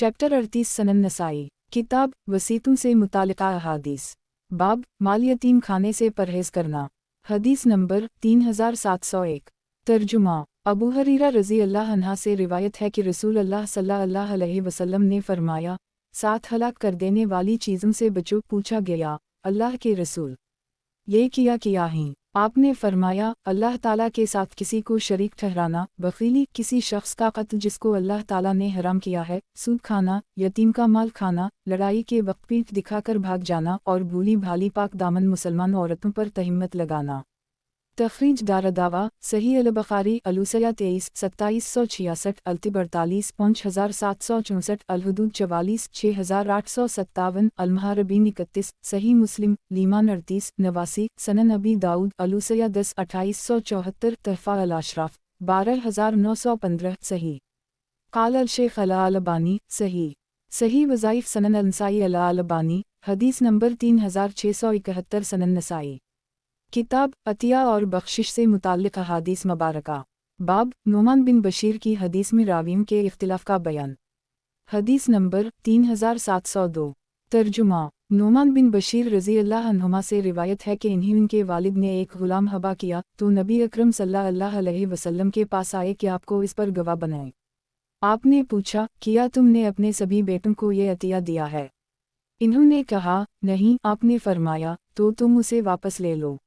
Chapter 38 सनन नसाई किताब वसीतों से मुतालिका अहादीस बाब माल यतीम खाने से परहेज करना। हदीस नंबर 3701। तर्जुमा अबू हरीरा रज़ी अल्लाह अन्हा से रिवायत है कि रसूल अल्लाह सल्लल्लाहु अलैहि वसल्लम ने फरमाया, 7 हलाक कर देने वाली चीज़ों से बचो। पूछा गया, अल्लाह के रसूल, ये क्या हैं? आपने फरमाया, अल्लाह ताला के साथ किसी को शरीक ठहराना, बखीली, किसी शख्स का कत्ल जिसको अल्लाह ताला ने हराम किया है, सूद खाना, यतीम का माल खाना, लड़ाई के वक्त पीठ दिखाकर भाग जाना और भूली भाली पाक दामन मुसलमान औरतों पर तहिम्मत लगाना। तखरीज दारदावा सही अल-बुखारी अलूसया 23 2766 अल्तिब 48 5764 अलहुदूद 44 6857 अलमहारबीन 31 सही मुस्लिम लीमान 38 89 सनन अबी दाऊद अलूसया 10 2874 तहफ़ा अल-अशराफ 12915 सही क़ाल अल-शेख अल-अलबानी सही वज़ाइफ सनन अल-नसाई अल-अलबानी हदीस नंबर 3671 सनन नसाई किताब अतिया और बख्शिश से मुताल्लिक़ अहादीस मुबारका बाब नुमान बिन बशीर की हदीस में रावियों के इख्तिलाफ़ का बयान। हदीस नंबर 3702। तर्जुमा नुमान बिन बशीर रज़ी अल्लाह अन्हुमा से रिवायत है कि इन्हीं उनके वालिद ने एक ग़ुलाम हबा किया तो नबी अकरम सल्लल्लाहु अलैहि वसल्लम के पास आए कि आपको इस पर गवाह बनाएं। आपने पूछा, किया तुमने अपने सभी बेटों को ये अतिया दिया है? इन्होंने कहा, नहीं। आपने फरमाया, तो तुम उसे वापस ले लो।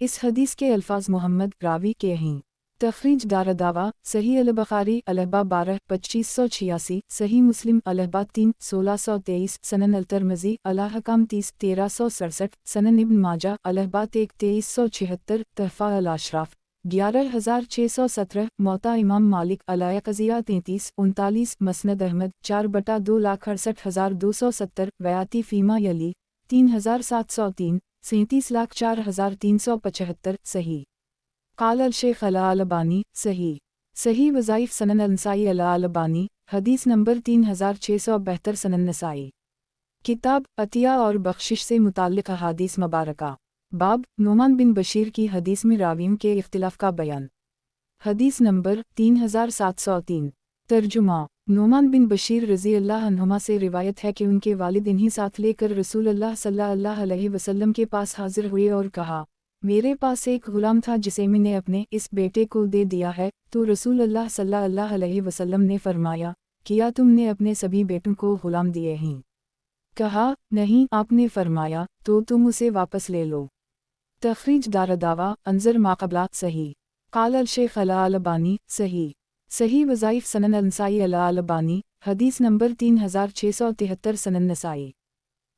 इस हदीस के अल्फाज मोहम्मद रावी के हैं। तखरीज दारदावा सही अल-बुखारी अलहबा 12 2586 सही मुस्लिम अलहबा 3 1623 सनन अल-तिरमिज़ी अल-अहकाम 30 1367 सनन इब्न माजा अलहबा 1 2376 तहफ़ा अल-अशराफ 11617 मौता इमाम मालिक अल-यक़ज़िया 33 39 मसनद अहमद 4/2,68,270 वयाती फ़ीमा यली 3703 37,04,375 सही क़ाल अल-शेख अल-अलबानी सही वज़ाइफ सनन अल-नसाई अल-अलबानी हदीस नंबर 3672 सनन नसाई किताब अतिया और बख्शिश से मुताल्लिक़ अहादीस मुबारका बाब नुमान बिन बशीर की हदीस में रावियों के इख्तिलाफ़ का बयान। हदीस नंबर 3703। तर्जुमा नुमान बिन बशीर रज़ी अल्लाह अन्हुमा से रिवायत है कि उनके वालिद इन्हीं साथ लेकर रसूल अल्लाह सल्लल्लाहु अलैहि वसल्लम के पास हाजिर हुए और कहा, मेरे पास एक ग़ुलाम था जिसे मैंने अपने इस बेटे को दे दिया है। तो रसूल अल्लाह सल्लल्लाहु अलैहि वसल्लम ने फरमाया, किया तुमने अपने सभी बेटों को ग़ुलाम दिए हैं? कहा, नहीं। आपने फरमाया, तो तुम उसे वापस ले लो। तखरीज दारदावा अंजर माक़बला सही क़ाल अल-शेख अल-अलबानी सही वज़ाइफ सनन अल-नसाई अल-अलबानी हदीस नंबर 3673 सनन नसाई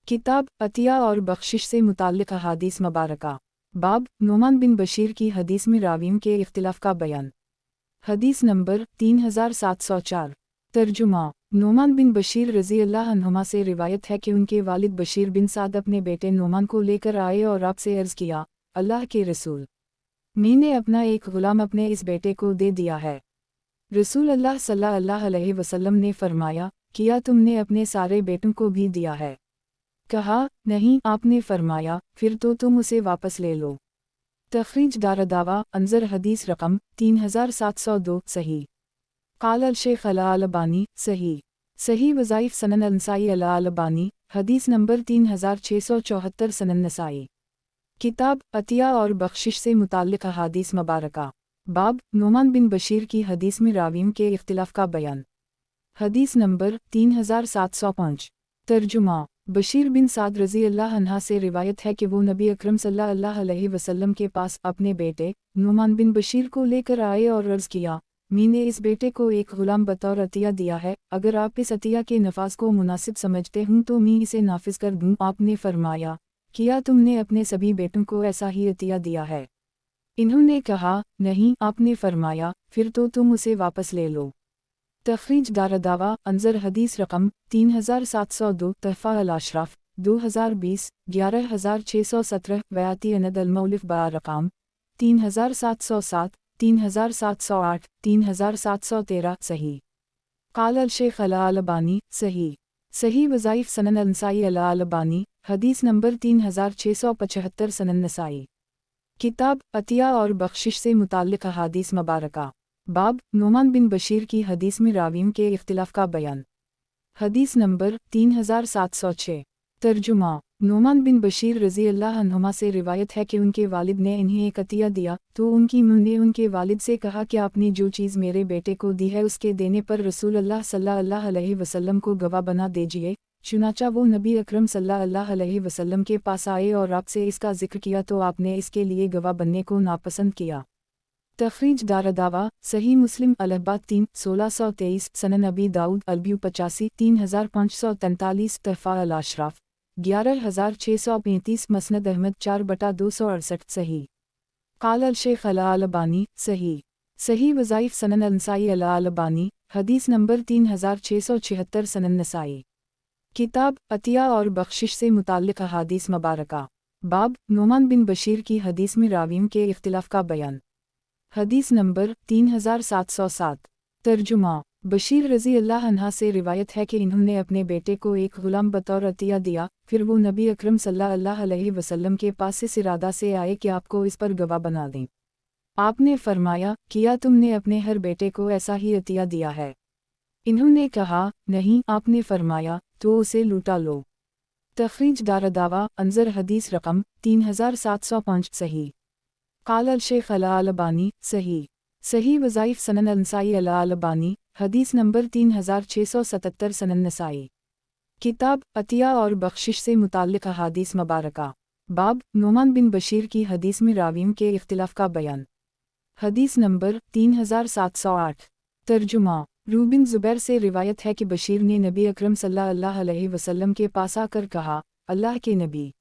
किताब अतिया और बख्शिश से मुताल्लिक़ अहादीस मुबारका बाब नुमान बिन बशीर की हदीस में रावियों के इख्तिलाफ़ का बयान। हदीस नंबर 3704। तर्जुमा नुमान बिन बशीर रज़ी अल्लाह अन्हुमा से रिवायत है कि उनके वालिद बशीर बिन साद अपने बेटे नुमान को लेकर आए और आपसे अर्ज़ किया, अल्लाह के रसूल, मैंने अपना एक ग़ुलाम अपने इस बेटे को दे दिया है। रसूल अल्लाह सल्लल्लाहु अलैहि वसल्लम ने फरमाया, किया तुमने अपने सारे बेटों को भी दिया है? कहा, नहीं। आपने फरमाया, फिर तो तुम उसे वापस ले लो। तखरीज दारदावा अंजर हदीस रकम 3702 सही क़ाल अल-शेख अल-अलबानी सही वज़ाइफ सनन अल-नसाई अल-अलबानी हदीस नंबर 3674 सनन नसाई किताब अतिया और बख्शिश से मुताल्लिक़ अहादीस मुबारका बाब नुमान बिन बशीर की हदीस में रावियों के इख्तिलाफ़ का बयान। हदीस नंबर 3705। तर्जुमा बशीर बिन साद रज़ी अल्लाह अन्हा से रिवायत है कि वो नबी अकरम सल्लल्लाहु अलैहि वसल्लम के पास अपने बेटे नुमान बिन बशीर को लेकर आए और अर्ज़ किया, मैंने इस बेटे को एक ग़ुलाम बतौर अतिया दिया है। अगर आप इस अतिया के नफाज को मुनासिब समझते हूँ तो मैं इसे नाफिज कर दूँ। आपने फरमाया, किया तुमने अपने सभी बेटों को ऐसा ही अतिया दिया है? इन्होंने कहा, नहीं। आपने फरमाया, फिर तो तुम उसे वापस ले लो। तखरीज दारदावा अंजर हदीस रकम 3702 तहफ़ा अल-अशराफ 2020 11617 वयाती अनद अल-मौलिफ बारकाम 3707 3708 3713 सही क़ाल अल-शेख अल-अलबानी सही वज़ाइफ सनन अल-नसाई अल-अलबानी हदीस नंबर 3675 सनन नसाई किताब अतिया और बख्शिश से मुताल्लिक़ अहादीस मुबारका बाब नुमान बिन बशीर की हदीस में रावियों के इख्तिलाफ़ का बयान। حدیث نمبر 3706۔ ترجمہ: نعمان بن بشیر رضی اللہ عنہما سے روایت ہے کہ ان کے والد نے انہیں ایک عطیہ دیا، تو ان کی ماں نے ان کے والد سے کہا کہ آپ نے جو چیز میرے بیٹے کو دی ہے اس کے دینے پر رسول اللہ صلی اللہ علیہ وسلم کو گواہ بنا دیجیے۔ چنانچہ وہ نبی اکرم صلی اللہ علیہ وسلم کے پاس آئے اور آپ سے اس کا ذکر کیا تو آپ نے اس کے لیے گواہ بننے کو ناپسند کیا۔ تخریج دارالدعویٰ صحیح مسلم الہبات 3/1623 سنن ابی داؤد البیو 85 3543 تحفہ الاشراف 11635 مسند احمد 4/268 صحیح۔ قال الشیخ الالبانی صحیح وظائف سنن النسائی الالبانی حدیث نمبر 3676 سنن نسائی۔ کتاب عطیہ اور بخشش سے متعلق احادیث مبارکہ۔ باب نعمان بن بشیر کی حدیث میں راویوں کے اختلاف کا بیان۔ حدیث نمبر 3707۔ ترجمہ: بشیر رضی اللہ عنہ سے روایت ہے کہ انہوں نے اپنے بیٹے کو ایک غلام بطور عطیہ دیا، پھر وہ نبی اکرم صلی اللہ علیہ وسلم کے پاس اس ارادہ سے آئے کہ آپ کو اس پر گواہ بنا دیں۔ آپ نے فرمایا، کیا تم نے اپنے ہر بیٹے کو ایسا ہی عطیہ دیا ہے؟ انہوں نے کہا، نہیں۔ آپ نے فرمایا، تو اسے لوٹا لو۔ تخریج دارالدعویٰ انظر حدیث رقم 3705 صحیح۔ قال الشیخ الالبانی صحیح وظائف سنن النسائی الالبانی حدیث نمبر 3677 سنن نسائی۔ کتاب عطیہ اور بخشش سے متعلق احادیث مبارکہ۔ باب نعمان بن بشیر کی حدیث میں راویوں کے اختلاف کا بیان۔ حدیث نمبر 3708۔ ترجمہ: روح بن زبیر سے روایت ہے کہ بشیر نے نبی اکرم صلی اللہ علیہ وسلم کے پاس آ کر کہا، اللہ کے نبی،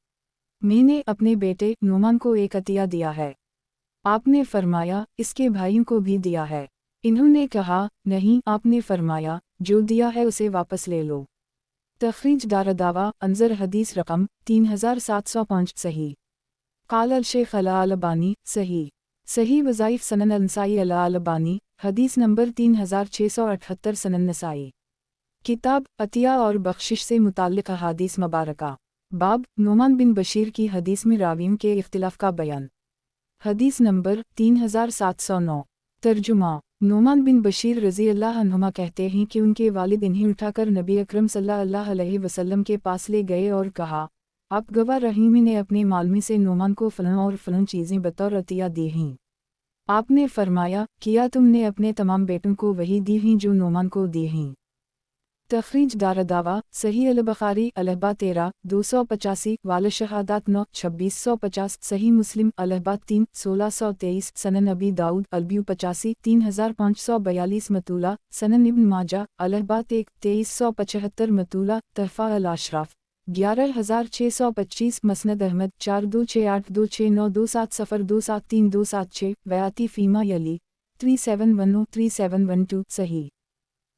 میں نے اپنے بیٹے نعمان کو ایک عطیہ دیا ہے۔ آپ نے فرمایا، اس کے بھائیوں کو بھی دیا ہے؟ انہوں نے کہا، نہیں۔ آپ نے فرمایا، جو دیا ہے اسے واپس لے لو۔ تخریج دارالدعویٰ انظر حدیث رقم 3705 صحیح۔ قال الشیخ الالبانی صحیح وظائف سنن النسائی الالبانی حدیث نمبر 3678 سنن نسائی۔ کتاب عطیہ اور بخشش سے متعلق احادیث مبارکہ۔ باب نعمان بن بشیر کی حدیث میں راویوں کے اختلاف کا بیان۔ حدیث نمبر 3709۔ ترجمہ: نعمان بن بشیر رضی اللہ عنہما کہتے ہیں کہ ان کے والد انہیں اٹھا کر نبی اکرم صلی اللہ علیہ وسلم کے پاس لے گئے اور کہا، آپ گواہ رہیں، میں نے اپنے مال میں سے نعمان کو فلاں اور فلاں چیزیں بطور عطیہ دی ہیں۔ آپ نے فرمایا، کیا تم نے اپنے تمام بیٹوں کو وہی دی ہیں جو نعمان کو دی ہیں؟ تخریج دارالدعویٰ صحیح البخاری الہبا 13 285 وال شہادات 9 2650 صحیح مسلم الہبا 3 1623 سنن ابی داؤد البیو 85 3542 مطولہ سنن ابن ماجہ الہبات 1 2375 مطولہ تحفہ الاشراف 11625 مسند احمد 426826927027327326 ویاتی فیما یلی 37103712 صحیح۔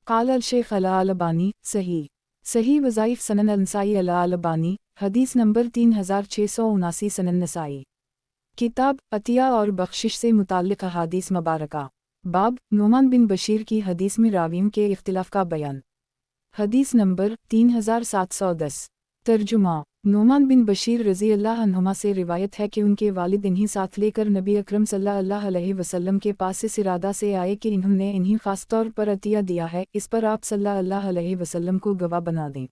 قال الشیخ الالبانی صحیح وظائف سنن النسائی الالبانی حدیث نمبر 3679 سنن نسائی۔ کتاب عطیہ اور بخشش سے متعلق احادیث مبارکہ۔ باب نعمان بن بشیر کی حدیث میں راویوں کے اختلاف کا بیان۔ حدیث نمبر 3710۔ ترجمہ: نعمان بن بشیر رضی اللہ عنہما سے روایت ہے کہ ان کے والد انہیں ساتھ لے کر نبی اکرم صلی اللہ علیہ وسلم کے پاس اس ارادہ سے آئے کہ انہوں نے انہیں خاص طور پر عطیہ دیا ہے، اس پر آپ صلی اللہ علیہ وسلم کو گواہ بنا دیں۔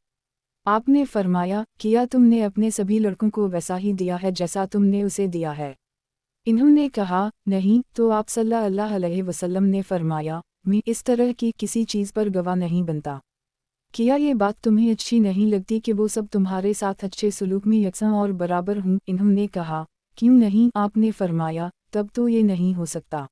آپ نے فرمایا، کیا تم نے اپنے سبھی لڑکوں کو ویسا ہی دیا ہے جیسا تم نے اسے دیا ہے؟ انہوں نے کہا، نہیں۔ تو آپ صلی اللہ علیہ وسلم نے فرمایا، میں اس طرح کی کسی چیز پر گواہ نہیں بنتا۔ کیا یہ بات تمہیں اچھی نہیں لگتی کہ وہ سب تمہارے ساتھ اچھے سلوک میں یکساں اور برابر ہوں؟ انہوں نے کہا، کیوں نہیں؟ آپ نے فرمایا، تب تو یہ نہیں ہو سکتا۔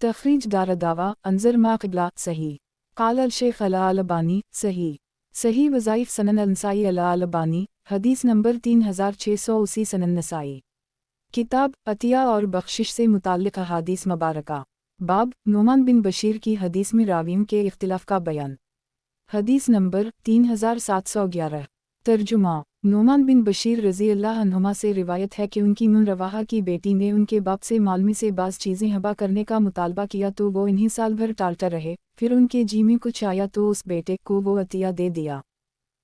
تخریج دارالدعویٰ انظر ما قبلہ صحیح۔ قال الشیخ الالبانی صحیح وظائف سنن النسائی الالبانی حدیث نمبر 3680 سنن نسائی۔ کتاب عطیہ اور بخشش سے متعلق احادیث مبارکہ۔ باب نعمان بن بشیر کی حدیث میں راویوں کے اختلاف کا بیان۔ حدیث نمبر 3711۔ ترجمہ: نعمان بن بشیر رضی اللہ عنہما سے روایت ہے کہ ان کی ماں رواحہ کی بیٹی نے ان کے باپ سے مال میں سے بعض چیزیں ہبا کرنے کا مطالبہ کیا تو وہ انہیں سال بھر ٹالتا رہے، پھر ان کے جی میں کچھ آیا تو اس بیٹے کو وہ عطیہ دے دیا۔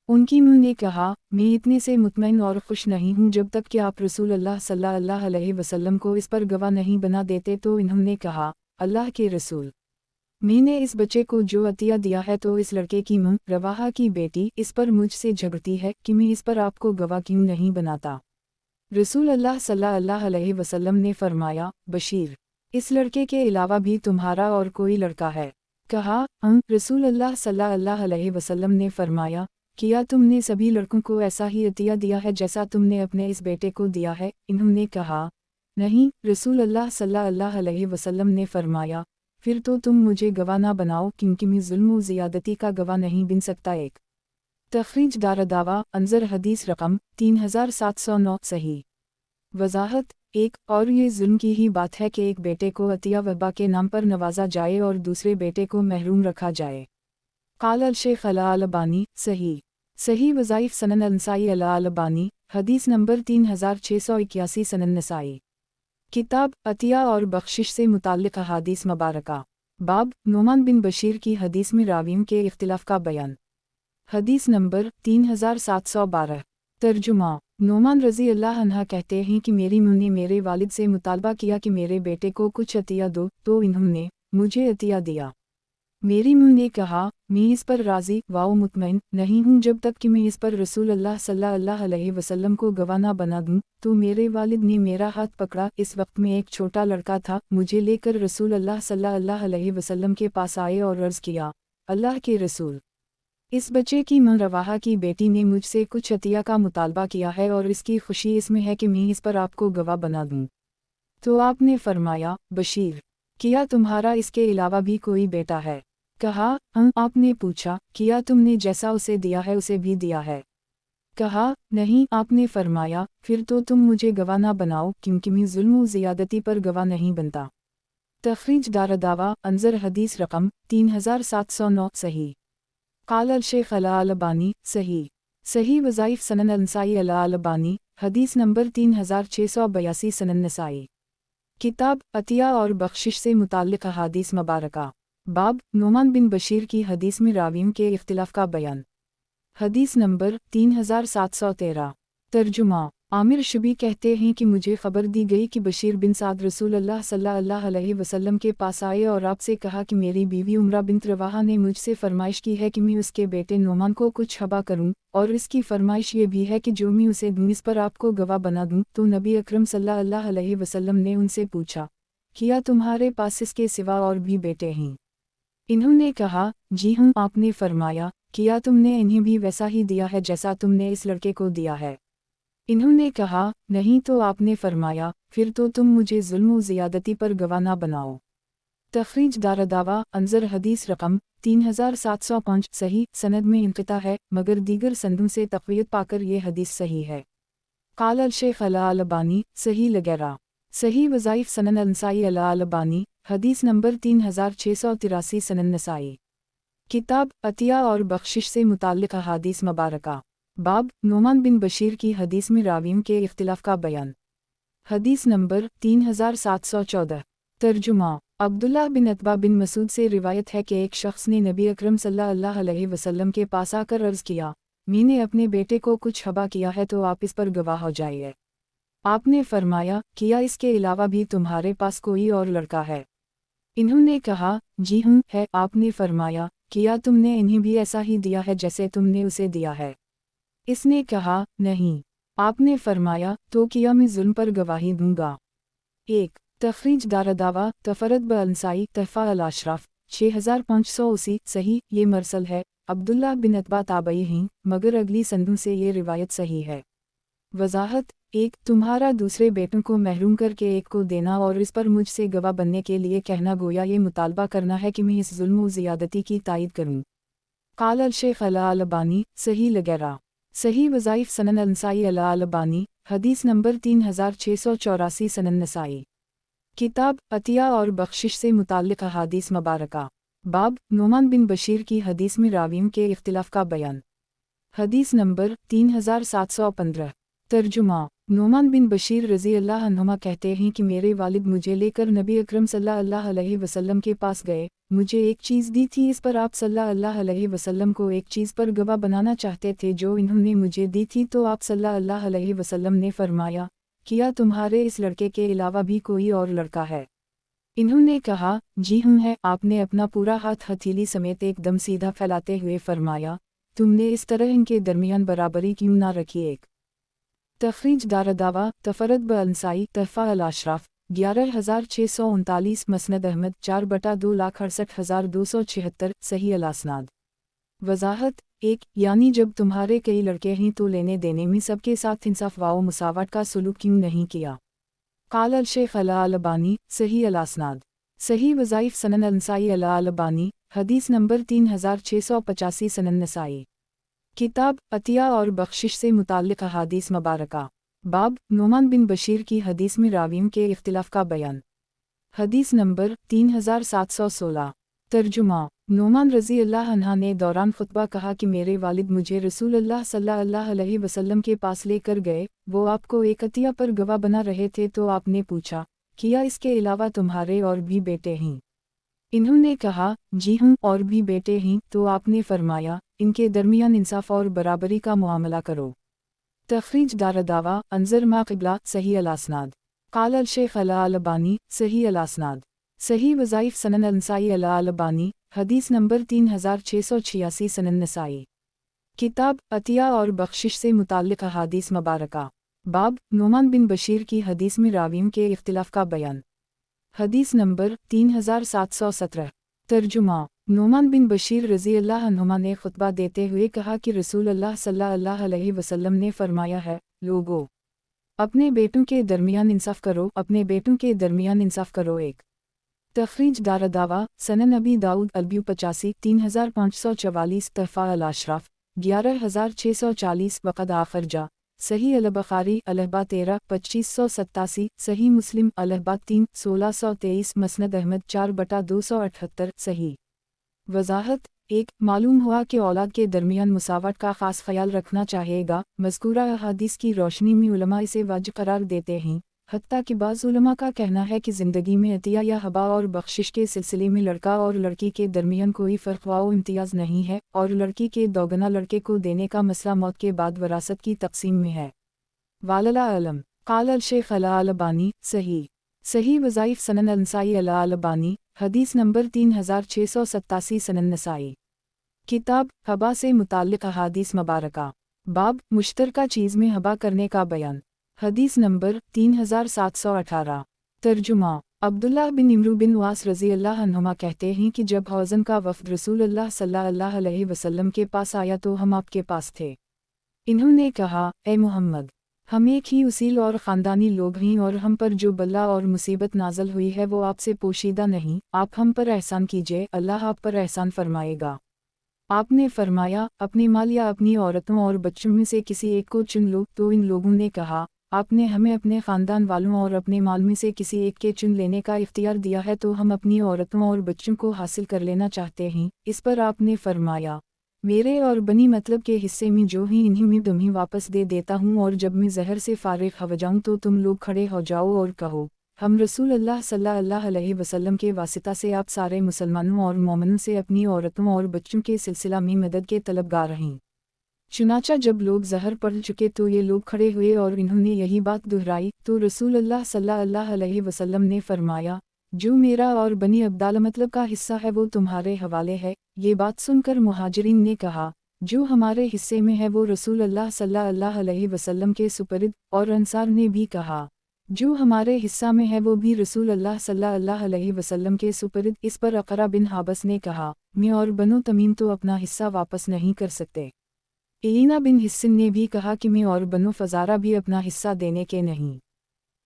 ان کی ماں نے کہا، میں اتنے سے مطمئن اور خوش نہیں ہوں جب تک کہ آپ رسول اللہ صلی اللہ علیہ وسلم کو اس پر گواہ نہیں بنا دیتے۔ تو انہوں نے کہا، اللہ کے رسول، मैंने इस बच्चे को जो अतिया दिया है तो इस लड़के की मुँह रवाहा की बेटी इस पर मुझसे झगड़ती है कि मैं इस पर आपको गवाह क्यों नहीं बनाता। रसूल अल्लाह सल्लल्लाहु अलैहि वसल्लम ने फरमाया, बशीर, इस लड़के के अलावा भी तुम्हारा और कोई लड़का है? कहा, रसूल अल्लाह सल्लल्लाहु अलैहि वसल्लम ने फरमाया, किया तुमने सभी लड़कों को ऐसा ही अतिया दिया है जैसा तुमने अपने इस बेटे को दिया है? इन्होंने कहा, नहीं। रसूल अल्लाह सल्लल्लाहु अलैहि वसल्लम ने फरमाया, फिर तो तुम मुझे गवाह ना बनाओ क्योंकि मैं जुल्म व ज़ियादती का गवाह नहीं बन सकता। एक तखरीज दावा अंजर हदीस रकम 3709 सही वजाहत। एक और ये जुल्म की ही बात है कि एक बेटे को अतिया वबा के नाम पर नवाजा जाए और दूसरे बेटे को महरूम रखा जाए। काल अल शेख अल-अलबानी सही वज़ाइफ सनन अल-नसाई अल-अलबानी हदीस नंबर 3681 सनन नसाई। किताब अतिया और बख्शिश से मुताल्लिक़ अहादीस मुबारका। बाब नोमान बिन बशीर की हदीस में रावियों के इख्तिलाफ का बयान। हदीस नंबर 3712। तर्जुमा। नोमान रज़ी अल्लाह अन्हा कहते हैं कि मेरी मां ने मेरे वालिद से मुतालबा किया कि मेरे बेटे को कुछ अतिया दो, तो इन्होंने मुझे अतिया दिया। मेरी मां ने कहा, मैं इस पर राज़ी व मुतमईन नहीं हूँ जब तक कि मैं इस पर रसूल अल्लाह सल्लल्लाहु अलैहि वसल्लम को गवाह ना बना दूँ। तो मेरे वालिद ने मेरा हाथ पकड़ा। इस वक्त में एक छोटा लड़का था। मुझे लेकर रसूल अल्लाह सल्लल्लाहु अलैहि वसल्लम के पास आए और अर्ज़ किया, अल्लाह के रसूल, इस बच्चे की मां रवाहा की बेटी ने मुझसे कुछ अतिया का मुतालबा किया है और इसकी खुशी इसमें है कि मैं इस पर आपको गवाह बना दूँ। तो आपने फरमाया, बशीर, किया तुम्हारा इसके अलावा भी कोई बेटा है? कहा, आपने पूछा, किया तुमने जैसा उसे दिया है उसे भी दिया है? कहा, नहीं। आपने फरमाया, फिर तो तुम मुझे गवाह ना बनाओ क्योंकि मैं जुल्म व ज़ियादती पर गवाह नहीं बनता। तखरीज दावा अंजर हदीस रकम 3709 सही। काल अल शेख अल-अलबानी सही वज़ाइफ सनन अल-नसाई अल-अलबानी हदीस नंबर 3682 सनन नसाई। किताब अतिया और बख्शिश से मुताल्लिक़ अहादीस मुबारका। बाब नोमान बिन बशीर की हदीस में रावियों के इख्तिलाफ का बयान। हदीस नंबर 3713। तर्जुमा। आमिर शुबी कहते हैं कि मुझे खबर दी गई कि बशीर बिन साद रसूल अल्लाह सल्लल्लाहु अलैहि वसल्लम के पास आए और आपसे कहा कि मेरी बीवी उमरा बिन्त रवाहा ने मुझसे फरमाइश की है कि मैं उसके बेटे नोमान को कुछ हबा करूं, और इसकी फरमाइश ये भी है कि जो मैं उसे दूं इस पर आपको गवाह बना दूं। तो नबी अकरम सल्लल्लाहु अलैहि वसल्लम ने उनसे पूछा, किया तुम्हारे पास इसके सिवा और भी बेटे हैं? इन्होंने कहा, जी हाँ। आपने फरमाया, किया तुमने इन्हें भी वैसा ही दिया है जैसा तुमने इस लड़के को दिया है? इन्होंने कहा, नहीं। तो आपने फरमाया, फिर तो तुम मुझे जुल्म व ज़ियादती पर गवाह ना बनाओ। तखरीज दावा अंजर हदीस रकम 3705 सही सनद में इंक़िता है, मगर दीगर संदों से तक़वियत पाकर ये हदीस सही है। काल अल शेख अल-अलबानी सही लगैरा। सही वज़ाइफ सनन अल-नसाई अल-अलबानी हदीस नंबर 3683 सनन नसाई। किताब अतिया और बख्शिश से मुताल्लिक़ अहादीस मुबारका। बाब नोमान बिन बशीर की हदीस में रावियों के इख्तिलाफ का बयान। हदीस नंबर 3714। तर्जुमा। अब्दुल्लाह बिन अतबा बिन मसूद से रिवायत है कि एक शख्स ने नबी अकरम सल्लल्लाहु अलैहि वसल्लम के पास आकर अर्ज़ किया, मैंने अपने बेटे को कुछ हबा किया है तो आप इस पर गवाह हो जाइए। आपने फरमाया, किया इसके अलावा भी तुम्हारे पास कोई और लड़का है? इन्होंने कहा, जी हाँ है। आपने फरमाया, किया तुमने इन्हें भी ऐसा ही दिया है जैसे तुमने उसे दिया है? इसने कहा, नहीं। आपने फरमाया, तो किया मैं जुल्म पर गवाही दूंगा। एक तखरीज दावा तफरत ब-अंसाई तहफ़ा अल-अशराफ 6580 सही। ये मरसल है। अब्दुल्लाह बिन अतबा ताबई हैं, मगर अगली संदों से ये रिवायत सही है। वजाहत। एक तुम्हारा दूसरे बेटों को महरूम करके एक को देना और इस पर मुझसे गवाह बनने के लिए कहना गोया ये मुतालबा करना है कि मैं इस जुल्म व ज़ियादती की तायद करूँ। काल अल शेख अल-अलबानी सही लगैरा। सही वज़ाइफ सनन अल-नसाई अल-अलबानी हदीस नंबर 3684 सनन नसाई। किताब अतिया और बख्शिश से मुताल्लिक़ अहादीस मुबारका। बाब नोमान बिन बशीर की हदीस में रावियों के इख्तिलाफ का बयान। हदीस नंबर 3715। तर्जुमा। नोमान बिन बशीर रज़ी अल्लाह अन्हुमा कहते हैं कि मेरे वालिद मुझे लेकर नबी अकरम सल्लल्लाहु अलैहि वसल्लम के पास गए। मुझे एक चीज़ दी थी, इस पर आप सल्लल्लाहु अलैहि वसल्लम को एक चीज़ पर गवाह बनाना चाहते थे जो इन्होंने मुझे दी थी। तो आप सल्लल्लाहु अलैहि वसल्लम ने फरमाया, किया तुम्हारे इस लड़के के अलावा भी कोई और लड़का है? इन्होंने कहा, जी हूँ है। आपने अपना पूरा हाथ हथेली समेत एकदम सीधा फैलाते हुए फरमाया, तुमने इस तरह इनके दरमियान बराबरी क्यों ना रखी। एक तखरीज दारदावा तफरत ब अंसाई तहफ़ा अल अशराफ 11639 मसनद अहमद 4/2,68,276 सही अल असनाद। वजाहत 1 यानी जब तुम्हारे कई लड़के हैं तो लेने देने में सबके साथ इंसाफ व मुसावट का सुलूक क्यों नहीं किया। काल अल शेख अला अलबानी सही अल असनाद। सही वज़ाइफ सनन अंसाई अला अलबानी हदीस नंबर 3685 सनन नसाई। किताब अतिया और बख्शिश से मुताल्लिक़ अहादीस मुबारका। बाब नुमान बिन बशीर की हदीस में रावियों के इख्तिलाफ का बयान। हदीस नंबर 3716। तर्जुमा नुमान रज़ी अल्लाह अन्हा ने दौरान खुतबा कहा कि मेरे वालिद मुझे रसूलुल्लाह सल्लल्लाहु अलैहि वसल्लम के पास लेकर गए। वो आपको एक अतिया पर गवाह बना रहे थे तो आपने पूछा, किया इसके अलावा तुम्हारे और भी बेटे हैं। इन्होंने कहा, जी हूँ और भी बेटे हैं। तो आपने फरमाया, इनके दरमियान इंसाफ और बराबरी का मुआमला करो। तखरीज दारदावा अंजर मा क़िबला सही अल असनाद। काल अल शेख अला अलबानी सही अल असनाद। सही वज़ाइफ सनन अंसाई अला अलबानी हदीस नंबर 3686 सनन नसाई। किताब अतिया और बख्शिश से मुताल्लिक़ अहादीस मुबारका। बाब नुमान बिन बशीर की हदीस में रावियों के इख्तिलाफ का बयान। हदीस नंबर 3717। तर्जुमा नुमान बिन बशीर रज़ी अल्लाह अन्हुमा ने खुतबा देते हुए कहा कि रसूलुल्लाह सल्लल्लाहु अलैहि वसल्लम ने फरमाया है, लोगों अपने बेटों के दरमियान इंसाफ करो, अपने बेटों के दरमियान इंसाफ करो। एक तखरीज दारदावा सनन नबी दाऊद अलब्यू 85 3544 तहफ़ा अल अशराफ 11640 वक़द आखर जा सही अल बुखारी अलहबा 13 2587 सही मुस्लिम अलहबा 3 1623 मसनद अहमद 4/278 सही। वजाहत 1 मालूम हुआ कि औलाद के दरमियान मुसावट का ख़ास ख्याल रखना चाहिएगा। मज़कूरा अहादीस की रोशनी में उलमा इसे वाजिब करार देते हैं। हत्ता कि बाज़ उलमा का कहना है कि ज़िंदगी में अतिया या हबा और बख्शिश के सिलसिले में लड़का और लड़की के दरमियान कोई फ़र्क व इम्तियाज़ नहीं है और लड़की के दोगुना लड़के को देने का मसला मौत के बाद वरासत की तकसीम में है। वालला अलम काल अल शेख अला अलबानी सही वज़ाइफ सनन अंसाई अला अलबानी हदीस नंबर 3687 सनन नसाई। किताब हबा से मुताल्लिक़ अहादीस मुबारका। बाब मुश्तरका चीज़ में हबा करने का बयान। हदीस नंबर 3718। तर्जुमा अब्दुल्लाह बिन इमरू बिन वास रज़ी अल्लाह अन्हुमा कहते हैं कि जब हौज़न का वफ़द रसूलुल्लाह सल्लल्लाहु अलैहि वसल्लम के पास आया तो हम आपके पास थे। इन्होंने कहा, ए मुहम्मद, हम एक ही उसील और ख़ानदानी लोग हैं और हम पर जो बला और मुसीबत नाज़ल हुई है वो आपसे पोशीदा नहीं। आप हम पर एहसान कीजिए, अल्लाह आप पर एहसान फरमाएगा। आपने फरमाया, अपने माल या अपनी औरतों और बच्चों में से किसी एक को चुन लो। तो इन लोगों ने कहा, आपने हमें अपने ख़ानदान वालों और अपने माल में से किसी एक के चुन लेने का इख्तियार दिया है तो हम अपनी औरतों और बच्चों को हासिल कर लेना चाहते हैं। इस पर आपने फरमाया, मेरे और बनी मतलब के हिस्से में जो ही इन्हीं में तुम्हें वापस दे देता हूँ और जब मैं ज़हर से फ़ारिग़ हो जाऊँ तो तुम लोग खड़े हो जाओ और कहो, हम रसूलुल्लाह सल्लल्लाहु अलैहि वसल्लम के वासिता से आप सारे मुसलमानों और मोमिनों से अपनी औरतों और बच्चों के सिलसिला में मदद के तलबगार हैं। चुनाचा जब लोग ज़हर पढ़ चुके तो ये लोग खड़े हुए और इन्होंने यही बात दोहराई तो रसूलुल्लाह सल्लल्लाहु अलैहि वसल्लम ने फरमाया, जो मेरा और बनी अब्दाल मतलब का हिस्सा है वो तुम्हारे हवाले है। ये बात सुनकर मुहाजिरीन ने कहा, जो हमारे हिस्से में है वो रसूलुल्लाह सल्लल्लाहु अलैहि वसल्लम के सुपरद। और अंसार ने भी कहा, जो हमारे हिस्सा में है वो भी रसूलुल्लाह सल्लल्लाहु अलैहि वसल्लम के सुपरद। इस पर अक़रा बिन हाबस ने कहा, मैं और बनो तमीम तो अपना हिस्सा वापस नहीं कर सकते। इलीना बिन हिस्सिन ने भी कहा कि मैं और बनो फ़ज़ारा भी अपना हिस्सा देने के नहीं।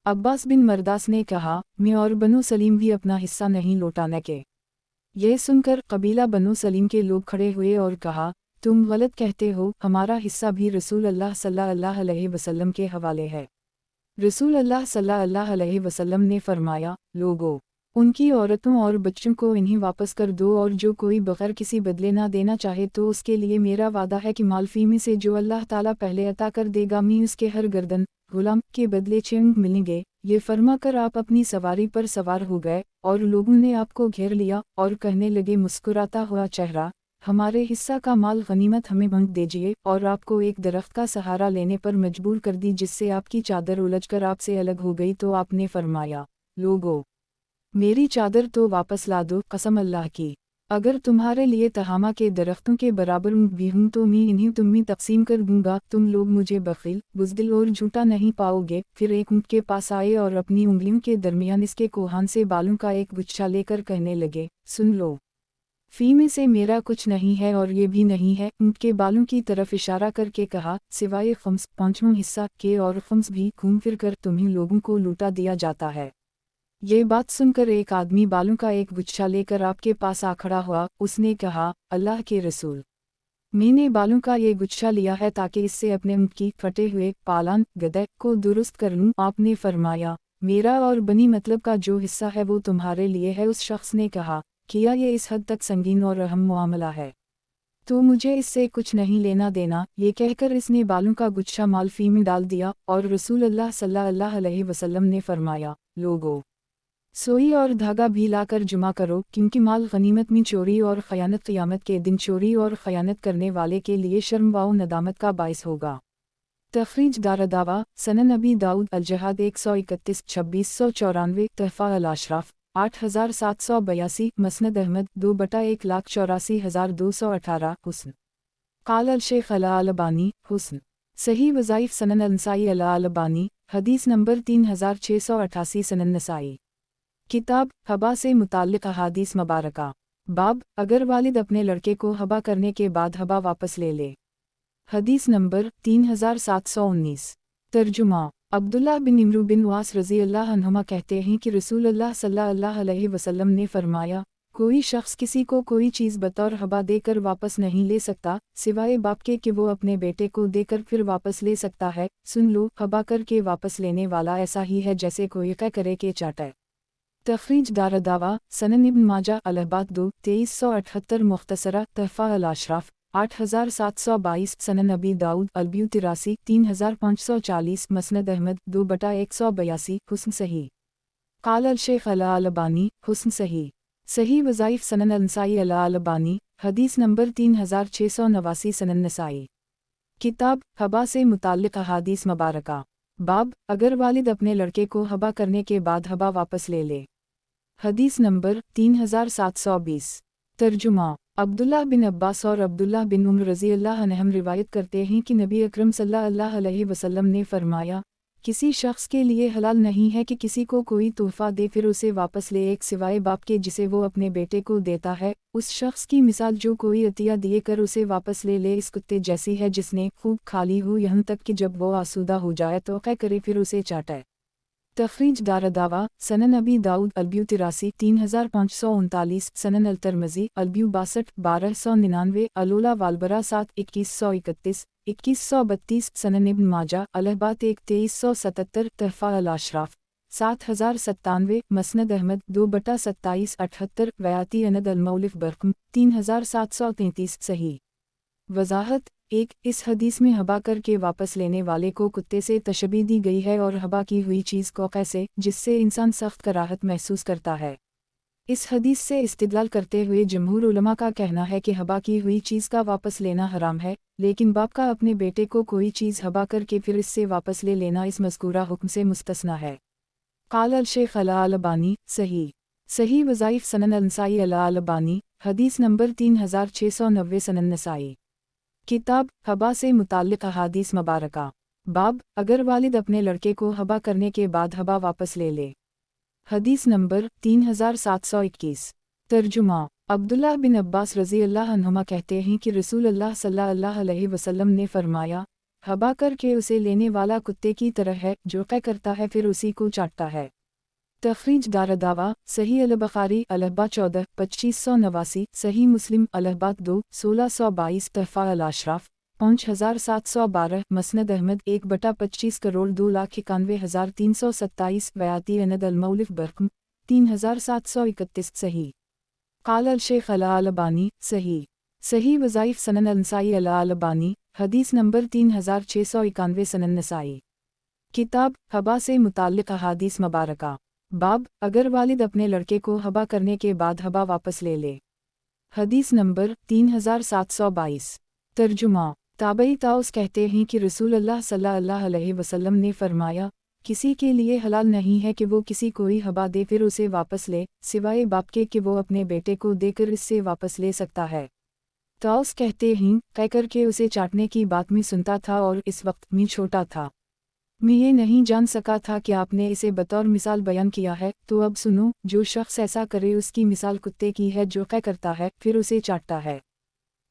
अब्बास बिन मरदास ने कहा, मैं और बनो सलीम भी अपना हिस्सा नहीं लौटाने के। यह सुनकर कबीला बनो सलीम के लोग खड़े हुए और कहा, तुम गलत कहते हो, हमारा हिस्सा भी रसूलुल्लाह सल्लल्लाहु अलैहि वसल्लम के हवाले है। रसूलुल्लाह सल्लल्लाहु अलैहि वसल्लम ने फरमाया, लोगों उनकी औरतों और बच्चों को इन्हें वापस कर दो और जो कोई बग़ैर किसी बदले ना देना चाहे तो उसके लिए मेरा वादा है कि मालफी में से जो अल्लाह ताला पहले अता कर देगा मैं उसके हर गर्दन गुलाम के बदले चंग मिलेंगे। ये फरमा कर आप अपनी सवारी पर सवार हो गए और लोगों ने आपको घेर लिया और कहने लगे मुस्कुराता हुआ चेहरा, हमारे हिस्सा का माल गनीमत हमें भंग दीजिए। और आपको एक दरख्त का सहारा लेने पर मजबूर कर दी जिससे आपकी चादर उलझकर आपसे अलग हो गई। तो आपने फरमाया, लोगों मेरी चादर तो वापस ला दो, कसम अल्लाह की। अगर तुम्हारे लिए तहामा के दरख्तों के बराबर ऊँट भी हूँ तो मैं इन्हें तुम में तकसीम कर दूंगा। तुम लोग मुझे बखील, बुज़दिल और झूठा नहीं पाओगे। फिर एक ऊँट के पास आए और अपनी उंगलियों के दरमियान इसके कोहान से बालों का एक गुच्छा लेकर कहने लगे, सुन लो, फी में से मेरा कुछ नहीं है और ये भी नहीं है। ऊँट के बालों की तरफ इशारा करके कहा, सिवाय खम्स, पांचवां हिस्सा के, और खम्स भी घूम फिर कर तुम्हीं लोगों को लूटा दिया जाता है। ये बात सुनकर एक आदमी बालों का एक गुच्छा लेकर आपके पास आ खड़ा हुआ। उसने कहा, अल्लाह के रसूल, मैंने बालों का ये गुच्छा लिया है ताकि इससे अपने ऊँट की फटे हुए पालान गदे को दुरुस्त कर लूँ। आपने फरमाया, मेरा और बनी मतलब का जो हिस्सा है वो तुम्हारे लिए है। उस शख्स ने कहा, किया ये इस हद तक संगीन और अहम मामला है तो मुझे इससे कुछ नहीं लेना देना। ये कहकर इसने बालों का गुच्छा मालफी में डाल दिया और रसूल अल्लाह सल्लल्लाहु अलैहि वसल्लम ने फरमाया, लोगों, सोई और धागा भी लाकर जुमा करो, क्योंकि माल गनीमत में चोरी और ख़यानत क़यामत के दिन चोरी और ख़यानत करने वाले के लिए शर्म व नदामत का बाइस होगा। तख़रीज दारदावा, सनन अबी दाऊद अल-जहाद 131 2694, तहफ़ा अल-अशराफ 8782, मसनद अहमद 2/1,84,218, हुस्न क़ाल अल-शेख अल-अलबानी, हुस्न सही वज़ाइफ़ सनन अल-नसाई अल-अलबानी, हदीस नंबर 3688, सनन नसाई। किताब हबा से मुताल्लिक़ अहादीस मुबारका। बाब, अगर वालिद अपने लड़के को हबा करने के बाद हबा वापस ले ले। हदीस नंबर 3719। तर्जुमा, अब्दुल्लाह बिन इम्रू बिन वास रज़ी अल्लाह अन्हुमा कहते हैं कि रसूलुल्लाह सल्लल्लाहु अलैहि वसल्लम ने फरमाया, कोई शख्स किसी को कोई चीज़ बतौर हबा देकर वापस नहीं ले सकता, सिवाय बाप के कि वो अपने बेटे को देकर फिर वापस ले सकता है। सुन लो, हबा करके वापस लेने वाला ऐसा ही है जैसे कोई क़ै करे के चाटे। तख़रीज दारदावा, सनन इब्न माजा अल-अहबात 2-2378, मुख्तसरा तहफ़ा अल-अशराफ 8722, सनन अबी दाऊद अल-ब्यू 83 3540, मसनद अहमद 2/182, हुस्न सही। क़ाल अल-शेख अल-अलबानी, हुस्न सही। सही वज़ाइफ़ सनन अल-नसाई अल-अलबानी, हदीस नंबर 3689, सनन नसाई। किताब हबा से मुताल्लिक़ अहादीस मुबारका। बाब, अगर वालिद अपने लड़के को हबा करने के बाद हबा वापस ले ले। हदीस नंबर 3720। तर्जुमा, अब्दुल्लाह बिन अब्बास और अब्दुल्लाह बिन उम्र रज़ी अल्लाह अन्हुम रिवायत करते हैं कि नबी अकरम सल्लल्लाहु अलैहि वसल्लम ने फरमाया, किसी शख्स के लिए हलाल नहीं है कि किसी को कोई तोहफ़ा दे फिर उसे वापस ले, एक सिवाय बाप के जिसे वो अपने बेटे को देता है। उस शख्स की मिसाल जो कोई अतिया दिए कर उसे वापस ले ले इस कुत्ते जैसी है जिसने खूब खा ली हो, यहाँ तक कि जब वो आसूदा हो जाए तो क़ै करे फिर उसे चाटे। तख़रीज दारदावा, सनन अबी दाऊद अल-ब्यू 83 3539, सनन अल-तिरमिज़ी अल-ब्यू 62 1299, अलोला वालबरा 7 2131 2132, सनन इब्न माजा अल-अहबात 1 2377, तहफ़ा अल-अशराफ 7097, मसनद अहमद 2/2778, वयाती अनद अल-मौलिफ़ बरक़म 3733, सही। वज़ाहत 1, इस हदीस में हबा करके वापस लेने वाले को कुत्ते से तशबीह दी गई है और हबा की हुई चीज़ को कैसे, जिससे इंसान सख्त कराहत महसूस करता है। इस हदीस से इस्तिदलाल करते हुए जमहूर उलमा का कहना है कि हबा की हुई चीज़ का वापस लेना हराम है, लेकिन बाप का अपने बेटे को कोई चीज़ हबा करके फिर इससे वापस ले लेना इस मज़कूरा हुक्म से मुस्तस्ना है। क़ाल अल-शेख अल-अलबानी, सही। सही वज़ाइफ़ सनन अल-नसाई अल-अलबानी, हदीस नंबर 3690, सनन नसाई। किताब हबा से मुताल्लिक़ अहादीस मुबारका। बाब, अगर वालिद अपने लड़के को हबा करने के बाद हबा वापस ले ले। हदीस नंबर 3721। तर्जुमा, अब्दुल्लाह बिन अब्बास रज़ी अल्लाह अन्हुमा कहते हैं कि रसूलुल्लाह सल्लल्लाहु अलैहि वसल्लम ने फरमाया, हबा करके उसे लेने वाला कुत्ते की तरह है जो क़ै करता है फिर उसी को चाटता है। तख़रीज दारदावा, सही अल-बुख़ारी अल-अहबा 14 2589, सही मुस्लिम अल-अहबात 2 1622, तहफ़ा अल-अशराफ 5712, मसनद अहमद 1/25 करोड़ 2,91,327, वयाती अनद अल-मौलिफ़ बरक़म 3731, सही। क़ाल अल-शेख अल-अलबानी, सही। सही वज़ाइफ़ सनन अल-नसाई अल-अलबानी, हदीस नंबर 3691, सनन नसाई। किताब हबा से मुताल्लिक़ अहादीस मुबारका। बाब, अगर वालिद अपने लड़के को हबा करने के बाद हबा वापस ले ले। हदीस नंबर 3722। तर्जुमा, ताबई ताउस कहते हैं कि रसूलुल्लाह सल्लल्लाहु अलैहि वसल्लम ने फरमाया, کسی کے لیے حلال نہیں ہے کہ وہ کسی کوئی ہبا دے پھر اسے واپس لے، سوائے باپ کے کہ وہ اپنے بیٹے کو دے کر اس سے واپس لے سکتا ہے۔ طاؤس کہتے ہیں، کہہ کر کے اسے چاٹنے کی بات میں سنتا تھا اور اس وقت میں چھوٹا تھا۔ میں یہ نہیں جان سکا تھا کہ آپ نے اسے بطور مثال بیان کیا ہے، تو اب سنو، جو شخص ایسا کرے اس کی مثال کتے کی ہے جو قے کرتا ہے پھر اسے چاٹتا ہے۔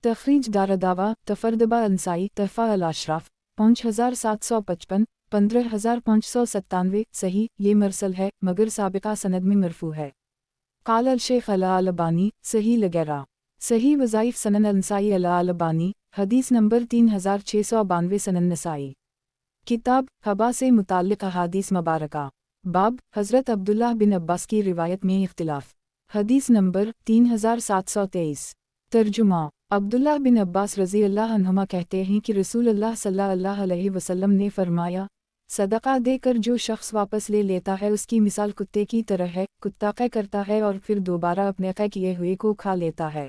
تخریج دارالدعویٰ تفردبہ انسائی تحفہ الاشراف 5755 15597 صحیح، یہ مرسل ہے مگر سابقہ سند میں مرفوع ہے۔ قال الشیخ الالبانی صحیح لغیرہ، صحیح وظائف سنن انسائی الالبانی، حدیث نمبر 3692 سنن نسائی۔ کتاب ہبا سے متعلق احادیث مبارکہ، باب حضرت عبداللہ بن عباس کی روایت میں اختلاف، حدیث نمبر 3723۔ ترجمہ: عبداللہ بن عباس رضی اللہ عنہما کہتے ہیں کہ رسول اللہ صلی اللہ علیہ وسلم نے فرمایا، صدقہ دے کر جو شخص واپس لے لیتا ہے اس کی مثال کتے کی طرح ہے، کتا قے کرتا ہے اور پھر دوبارہ اپنے قے کیے ہوئے کو کھا لیتا ہے۔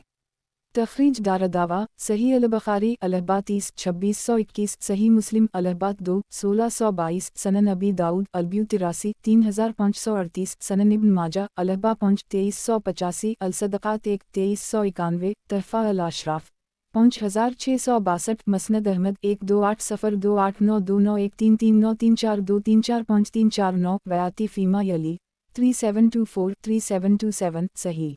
تخریج دارالدعویٰ صحیح البخاری الحبات 2621، صحیح مسلم الحبات 2 1622، سنن ابی داؤد البیو 83 3538، سنن ابن ماجہ الحبا 2385، الصدقات 1 2391، تحفہ الاشراف 5662، مسند احمد 128028929133934342345349، بیاتی فیما یلی 3724 3727 صحیح۔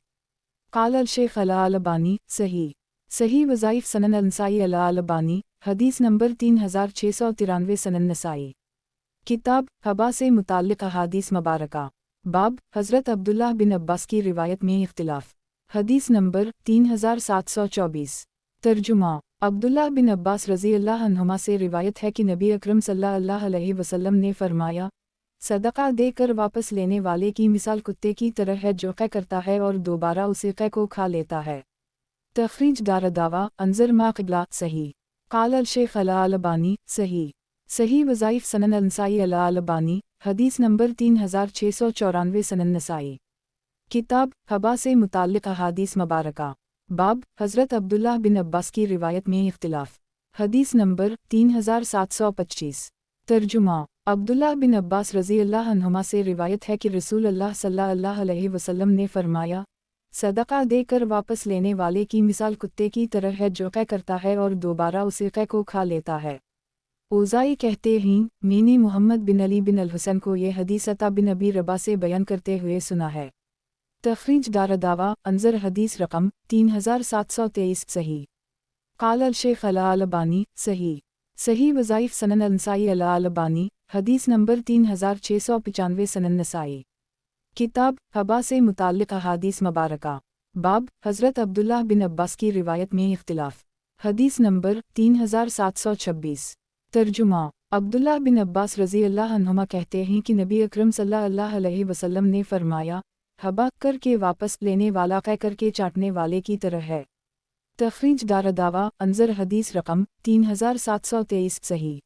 قال الشیخ الالبانی صحیح، صحیح وظائف سنن انسائی الالبانی، حدیث نمبر 3693 سنن نسائی۔ کتاب ہبا سے متعلق احادیث مبارکہ، باب حضرت عبداللہ بن عباس کی روایت میں اختلاف، حدیث نمبر 3724۔ ترجمہ: عبداللہ بن عباس رضی اللہ عنہما سے روایت ہے کہ نبی اکرم صلی اللہ علیہ وسلم نے فرمایا، صدقہ دے کر واپس لینے والے کی مثال کتے کی طرح ہے جو قے کرتا ہے اور دوبارہ اسے قے کو کھا لیتا ہے۔ تخریج دارالدعویٰ انظر ما قبلہ صحیح۔ قال الشیخ الالبانی صحیح، صحیح وظائف سنن انسائی الالبانی، حدیث نمبر 3694 سنن نسائی۔ کتاب ہبا سے متعلق احادیث مبارکہ، باب حضرت عبداللہ بن عباس کی روایت میں اختلاف، حدیث نمبر 3725۔ ترجمہ: عبداللہ بن عباس رضی اللہ عنہما سے روایت ہے کہ رسول اللہ صلی اللہ علیہ وسلم نے فرمایا، صدقہ دے کر واپس لینے والے کی مثال کتے کی طرح ہے جو قے کرتا ہے اور دوبارہ اسے قے کو کھا لیتا ہے۔ اوزائی کہتے ہیں، میں نے محمد بن علی بن الحسن کو یہ حدیث عطا بن ابی رباح سے بیان کرتے ہوئے سنا ہے۔ تخریج دارالدعویٰ انظر حدیث رقم 3723 صحیح۔ قال الشیخ الالبانی صحیح، صحیح وظائف سنن انسائی الالبانی، حدیث نمبر 3695 سنن نسائی۔ کتاب ہبا سے متعلق احادیث مبارکہ، باب حضرت عبداللہ بن عباس کی روایت میں اختلاف، حدیث نمبر 3726۔ ترجمہ: عبداللہ بن عباس رضی اللہ عنہما کہتے ہیں کہ نبی اکرم صلی اللہ علیہ وسلم نے فرمایا، ہبا کر کے واپس لینے والا قے کر کے چاٹنے والے کی طرح ہے۔ تخریج دارالدعویٰ انظر حدیث رقم 3723 صحیح۔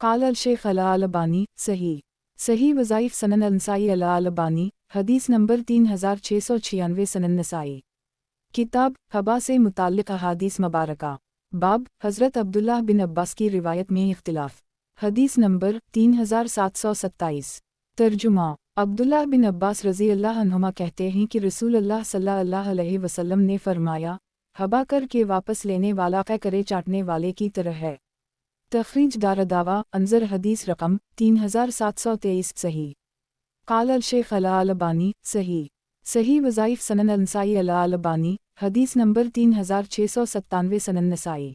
قال الشیخ الالبانی صحیح، صحیح وظائف سنن انسائی الالبانی، حدیث نمبر 3696 سنن نسائی۔ کتاب ہبا سے متعلق احادیث مبارکہ، باب حضرت عبداللہ بن عباس کی روایت میں اختلاف، حدیث نمبر 3727۔ ترجمہ: عبداللہ بن عباس رضی اللہ عنہما کہتے ہیں کہ رسول اللہ صلی اللہ علیہ وسلم نے فرمایا، ہبا کر کے واپس لینے والا قے کرے چاٹنے والے کی طرح ہے۔ تخریج دارالدعویٰ انظر حدیث رقم 3723 صحیح۔ قال الشیخ الالبانی صحیح، صحیح وظائف سنن انسائی الالبانی، حدیث نمبر 3697 سنن نسائی۔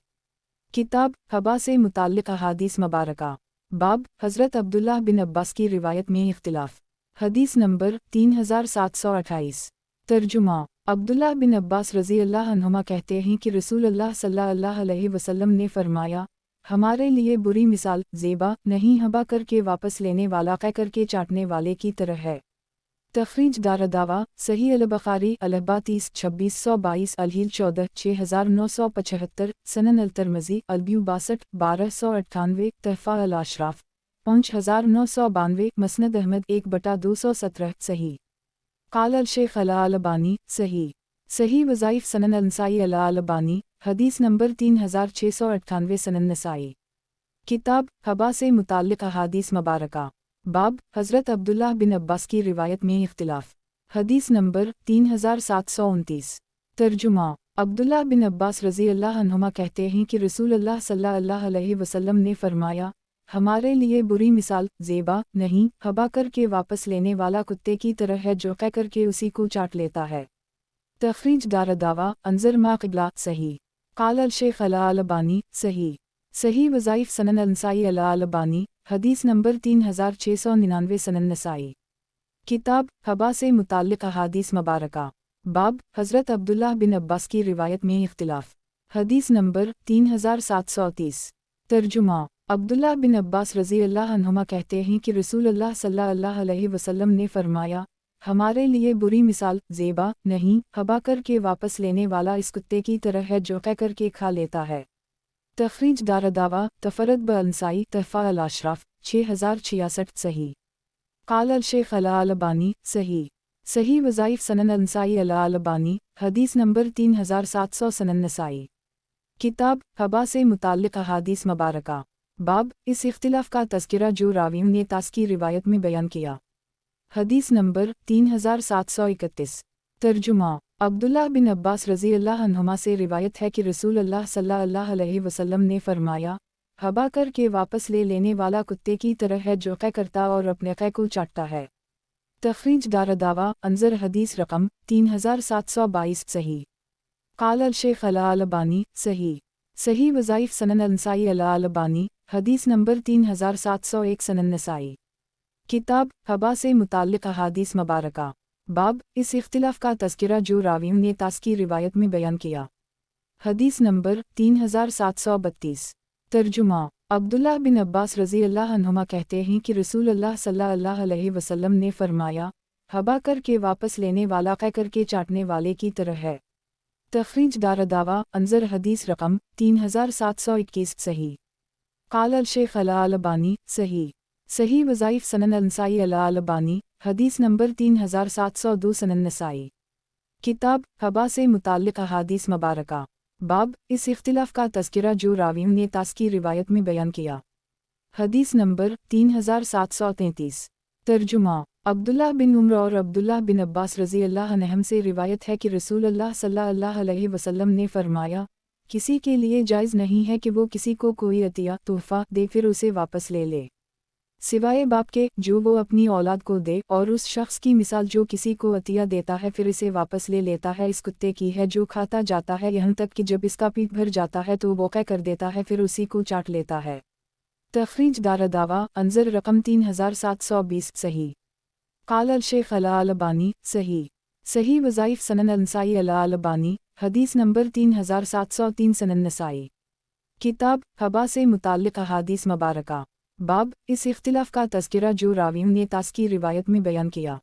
کتاب ہبا سے متعلق احادیث مبارکہ، باب حضرت عبداللہ بن عباس کی روایت میں اختلاف، حدیث نمبر 3728۔ ترجمہ: عبداللہ بن عباس رضی اللہ عنہما کہتے ہیں کہ رسول اللہ صلی اللہ علیہ وسلم نے فرمایا، ہمارے لیے بری مثال زیبا نہیں ہبا کر کے واپس لینے والا قے کر کے چاٹنے والے کی طرح ہے۔ تخریج دارالدعویٰ صحیح البخاری الحبات 2622، الحیل 14 6975، سنن الترمذی البیو 62 1298، تحفہ الاشراف 5992، مسند احمد 1/217 صحیح۔ قال الشیخ الالبانی صحیح، صحیح وظائف سنن انسائی الالبانی، حدیث نمبر 3698 سنن نسائی۔ کتاب ہبا سے متعلق احادیث مبارکہ، बाब हज़रत अब्दुल्लाह बिन अब्बास की रिवायत में इख्तिलाफ। हदीस नंबर 3729। तर्जुमा। अब्दुल्लाह बिन अब्बास रज़ी अल्लाह अन्हुमा कहते हैं कि रसूल अल्लाह सल्लल्लाहु अलैहि वसल्लम ने फरमाया, हमारे लिए बुरी मिसाल ज़ेबा नहीं हबा करके वापस लेने वाला कुत्ते की तरह है जो कह करके उसी को चाट लेता है। तखरीज दारदावा अंजर मा क़िबला सही। क़ाल अल शेख अल-अलबानी सही। सही वज़ाइफ सनन अल-नसाई अल-अलबानी हदीस नंबर 3699 सनन नसाई। किताब हबा से मुताल्लिक़ अहादीस मुबारका। बाब हज़रत अब्दुल्लाह बिन अब्बास की रिवायत में इख्तिलाफ। हदीस नंबर 3730। तर्जुमा। अब्दुल्लाह बिन अब्बास रज़ी अल्लाह अन्हुमा कहते हैं कि रसूल अल्लाह सल्लल्लाहु अलैहि वसल्लम ने फरमाया, हमारे लिए बुरी मिसाल ज़ेबा नहीं हबा करके वापस लेने वाला इस कुत्ते की तरह है जो कह करके खा लेता है। तखरीज दारदावा तफरद ब अंसाई तहफ़ा अल-अशराफ 6066 सही। क़ाल अल शेख अल-अलबानी सही। सही वज़ाइफ सनन अंसाई अल-अलबानी हदीस नंबर 3700 सनन नसाई। किताब हबा से मुताल्लिक़ अहादीस मुबारका। बाब इस इख्तिलाफ़ का तज़किरा जो रावियों ने तास की रिवायत में बयान किया। हदीस नंबर 3731। तर्जुमा। अब्दुल्लाह बिन अब्बास रज़ी अल्लाह अन्हुमा से रिवायत है कि रसूल अल्लाह सल्लल्लाहु अलैहि वसल्लम ने फरमाया, हबा करके वापस ले लेने वाला कुत्ते की तरह है जो कै करता और अपने कै को चाटता है। तखरीज दारदावा अंजर हदीस रकम 3722 सही। क़ाल अल शेख अल-अलबानी सही। सही वज़ाइफ सनन अल-नसाई अल-अलबानी हदीस नंबर 3701 सनन नसाई। किताब हबा से मुताल्लिक़ अहादीस मुबारका। बाब इस इख्तिलाफ़ का तज़किरा जो रावियों ने तास की रिवायत में बयान किया। हदीस नंबर 3732। तर्जुमा। अब्दुल्लाह बिन अब्बास रज़ी अल्लाह अन्हुमा कहते हैं कि रसूल अल्लाह सल्लल्लाहु अलैहि वसल्लम ने फरमाया, हबा करके वापस लेने वाला कै करके चाटने वाले की तरह है। तखरीज दारदावा अंजर हदीस रकम 3721 सही। क़ाल अल शेख अल-अलबानी सही। सही वज़ाइफ सनन अल-नसाई अल-अलबानी हदीस नंबर 3702 सनन नसाई। किताब हबा से मुताल्लिक़ अहादीस मुबारका। बाब इस इख्तिलाफ़ का तज़किरा जो रावियों ने तास की रिवायत में बयान किया। हदीस नंबर 3733। तर्जुमा। अब्दुल्लाह बिन उम्र और अब्दुल्लाह बिन अब्बास रज़ी अल्लाह अन्हुम से रिवायत है कि रसूल अल्लाह सल्लल्लाहु अलैहि वसल्लम ने फरमाया, किसी के लिए जायज़ नहीं है कि वो किसी को कोई अतिया तोहफ़ा दे फिर उसे वापस ले ले, सिवाय बाप के जो वो अपनी औलाद को दे, और उस शख्स की मिसाल जो किसी को अतिया देता है फिर इसे वापस ले लेता है इस कुत्ते की है जो खाता जाता है यहाँ तक कि जब इसका पेट भर जाता है तो वो कै कर देता है फिर उसी को चाट लेता है। तखरीज दारदावा अंजर रकम 3720 सही। क़ाल अल शेख अल-अलबानी सही। सही वज़ाइफ सनन अल-नसाई अल-अलबानी हदीस नंबर 3703 सनन नसाई। किताब हबा से मुताल्लिक़ अहादीस मुबारका। बाब इस इख्तिलाफ़ का तज़किरा जो रावियों ने तास की रिवायत में बयान किया।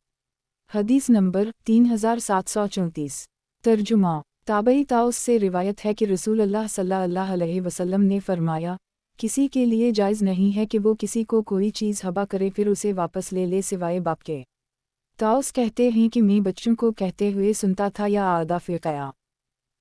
हदीस नंबर 3734। तर्जुमा। ताबई ताउस से रिवायत है कि रसूल अल्लाह सल्लल्लाहु अलैहि वसल्लम ने फरमाया, किसी के लिए जायज़ नहीं है कि वो किसी को कोई चीज़ हबा करे फिर उसे वापस ले ले सिवाय बाप के। ताउस कहते हैं कि मैं बच्चों को कहते हुए सुनता था या आदा फ़िक़या,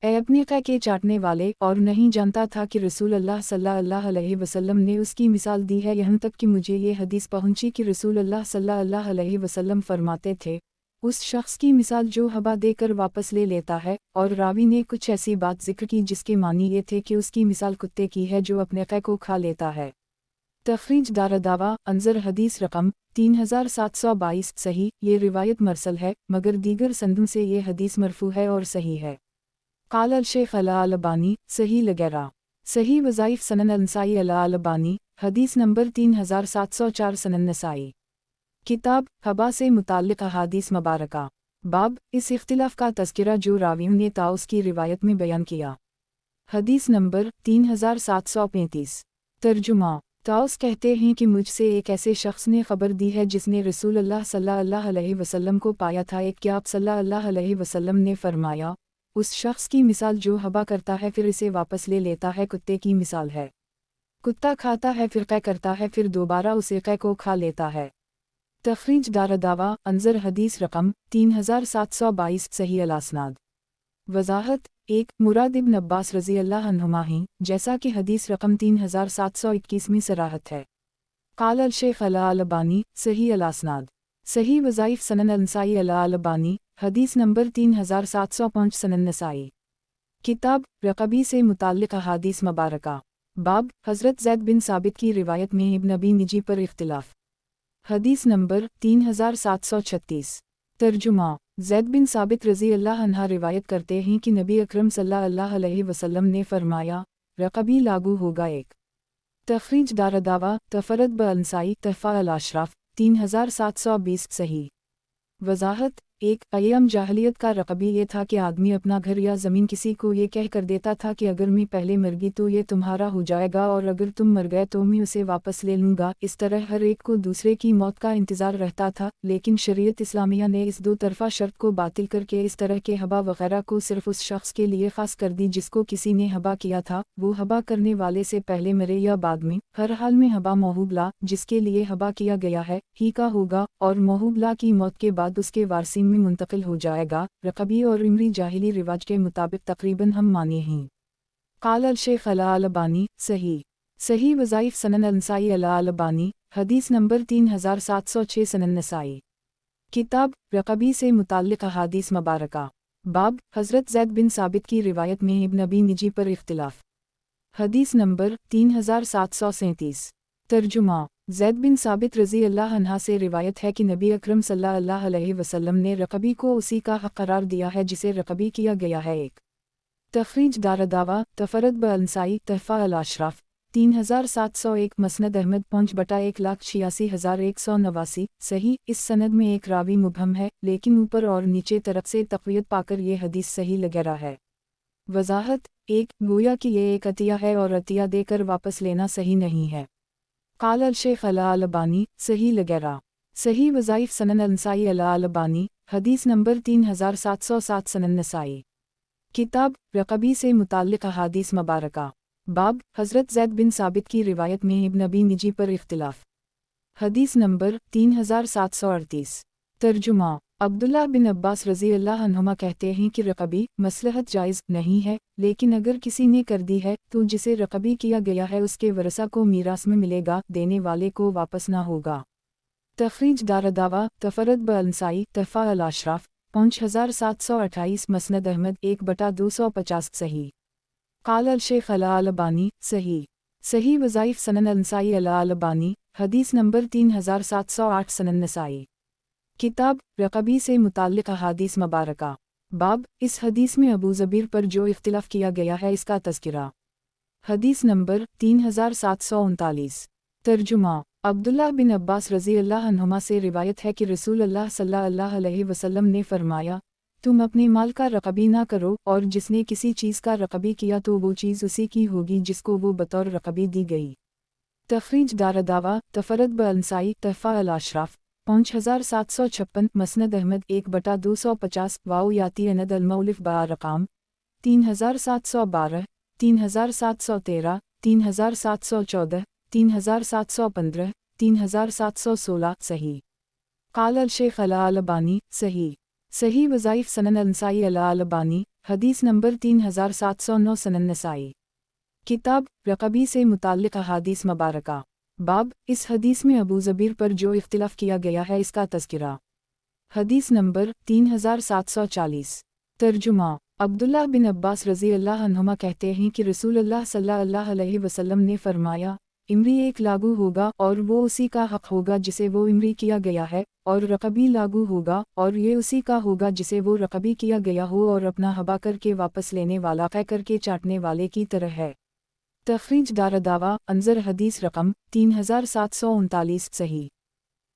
ए अपने कै के चाटने वाले, और नहीं जानता था कि रसूल अल्लाह सल्लल्लाहु अलैहि वसल्लम ने उसकी मिसाल दी है यहाँ तक कि मुझे ये हदीस पहुँची कि रसूल अल्लाह सल्लल्लाहु अलैहि वसल्लम फरमाते थे, उस शख्स की मिसाल जो हबा देकर वापस ले लेता है, और रावी ने कुछ ऐसी बात जिक्र की जिसके मानी ये थे कि उसकी मिसाल कुत्ते की है जो अपने कै को खा लेता है। तखरीज दारदावा अंजर हदीस रकम 3722 सही। ये रिवायत मरसल है मगर दीगर संदों से ये हदीस मरफू है और सही है। क़ाल अल शेख अल-अलबानी सही लगैरा। सही वज़ाइफ सनन अल-नसाई अल-अलबानी हदीस नंबर 3704 सनन नसाई। किताब हबा से मुताल्लिक़ अहादीस मुबारका। बाब इस इख्तिलाफ़ का तज़किरा जो रावियों ने ताउस की रिवायत में बयान किया। हदीस नंबर 3735। तर्जुमा। ताउस कहते हैं कि मुझसे एक ऐसे शख्स ने ख़बर दी है जिसने रसूल अल्लाह सल्लल्लाहु अलैहि वसल्लम को पाया था। एक क्या आप सल्लल्लाहु अलैहि वसल्लम ने फरमाया, उस शख्स की मिसाल जो हबा करता है फिर इसे वापस ले लेता है कुत्ते की मिसाल है। कुत्ता खाता है फिर कै करता है फिर दोबारा उसे कै को खा लेता है। तखरीज दारदावा अंजर हदीस रकम 3722 सही अल-असनाद। वज़ाहत 1 मुराद इब्न अब्बास रज़ी अल्लाह अन्हुमा हैं, जैसा कि हदीस रकम 3721 में सराहत है। قال الشيخ الألباني صحیح الاسناد صحیح وظائف سنن النسائی الألبانی حدیث نمبر 3705 سنن نسائی کتاب رقبی سے متعلق احادیث مبارکہ باب حضرت زید بن ثابت کی روایت میں ابن ابی نجی پر اختلاف حدیث نمبر 3736 ترجمہ زید بن ثابت رضی اللہ عنہ روایت کرتے ہیں کہ نبی اکرم صلی اللہ علیہ وسلم نے فرمایا رقبی لاگو ہوگا ایک تخریج دارالدعوہ تفرد بالنسائی تحفہ الاشراف 3720 صحیح وضاحت ایک ایام جاہلیت کا رقبی یہ تھا کہ آدمی اپنا گھر یا زمین کسی کو یہ کہہ کر دیتا تھا کہ اگر میں پہلے مر گئی تو یہ تمہارا ہو جائے گا اور اگر تم مر گئے تو میں اسے واپس لے لوں گا۔ اس طرح ہر ایک کو دوسرے کی موت کا انتظار رہتا تھا، لیکن شریعت اسلامیہ نے اس دو طرفہ شرط کو باطل کر کے اس طرح کے ہبا وغیرہ کو صرف اس شخص کے لیے خاص کر دی جس کو کسی نے ہبا کیا تھا، وہ ہبا کرنے والے سے پہلے مرے یا بعد میں، ہر حال میں ہبا موہوب لا جس کے لیے ہبا کیا گیا ہے ہی کا ہوگا اور موہوب لا کی موت کے بعد اس کے وارثین میں منتقل ہو جائے گا۔ رقبی اور عمری جاہلی رواج کے مطابق تقریباً ہم مانے ہیں۔ قال الشیخ الألبانی صحیح وظائف سنن النسائی الألبانی حدیث نمبر 3706 سنن نسائی کتاب رقبی سے متعلق احادیث مبارکہ باب حضرت زید بن ثابت کی روایت میں ابن ابی نجی پر اختلاف حدیث نمبر 3737 ترجمہ زید بن ثابت رضی اللہ عنہ سے روایت ہے کہ نبی اکرم صلی اللہ علیہ وسلم نے رقبی کو اسی کا حق قرار دیا ہے جسے رقبی کیا گیا ہے ایک تخریج دارالدعوہ تفرد بالنسائی تحفہ الاشراف 3701 مسند احمد 5/186,189 صحیح۔ اس سند میں ایک راوی مبہم ہے، لیکن اوپر اور نیچے طرف سے تقویت پا کر یہ حدیث صحیح لگا ہے۔ وضاحت ایک گویا کہ یہ ایک عطیہ ہے اور عطیہ دے کر واپس لینا صحیح نہیں ہے۔ قال الشیخ الألبانی صحیح لگا صحیح وظائف سنن النسائی الألبانی حدیث نمبر 3707 سنن نسائی کتاب رقبی سے متعلق احادیث مبارکہ باب حضرت زید بن ثابت کی روایت میں ابن ابی نجی پر اختلاف حدیث نمبر 3738 ترجمہ عبداللہ بن عباس رضی اللہ عنہما کہتے ہیں کہ رقبی مصلحت جائز نہیں ہے، لیکن اگر کسی نے کر دی ہے تو جسے رقبی کیا گیا ہے اس کے ورثہ کو میراث میں ملے گا، دینے والے کو واپس نہ ہوگا۔ تخریج دارالدعوہ تفرد بالنسائی تحفہ الاشراف 5728 مسند احمد 1/250 صحیح۔ قال الشیخ الألبانی صحیح وظائف سنن النسائی الألبانی حدیث نمبر 3708 سنن نسائی کتاب رقبی سے متعلق احادیث مبارکہ باب اس حدیث میں ابو زبیر پر جو اختلاف کیا گیا ہے اس کا تذکرہ حدیث نمبر 3739 ترجمہ عبداللہ بن عباس رضی اللہ عنہما سے روایت ہے کہ رسول اللہ صلی اللہ علیہ وسلم نے فرمایا تم اپنے مال کا رقبی نہ کرو، اور جس نے کسی چیز کا رقبی کیا تو وہ چیز اسی کی ہوگی جس کو وہ بطور رقبی دی گئی۔ تخریج دارالدعوہ تفرد بالنسائی تحفہ الاشراف 5756 مسند احمد 1/250 واو یاتی اند المولف بارقام 3712 3713 3714 3715 3716 صحیح۔ قال الشیخ الألبانی صحیح وظائف سنن النسائی الألبانی حدیث نمبر 3709 سنن نسائی کتاب رقبی سے متعلق احادیث مبارکہ باب اس حدیث میں ابو زبیر پر جو اختلاف کیا گیا ہے اس کا تذکرہ حدیث نمبر 3740 ترجمہ عبداللہ بن عباس رضی اللہ عنہما کہتے ہیں کہ رسول اللہ صلی اللہ علیہ وسلم نے فرمایا عمری ایک لاگو ہوگا اور وہ اسی کا حق ہوگا جسے وہ عمری کیا گیا ہے، اور رقبی لاگو ہوگا اور یہ اسی کا ہوگا جسے وہ رقبی کیا گیا ہو اور اپنا ہبا کر کے واپس لینے والا قے کر کے چاٹنے والے کی طرح ہے۔ تخریج دارالدعوہ انظر حدیث رقم 3739 صحیح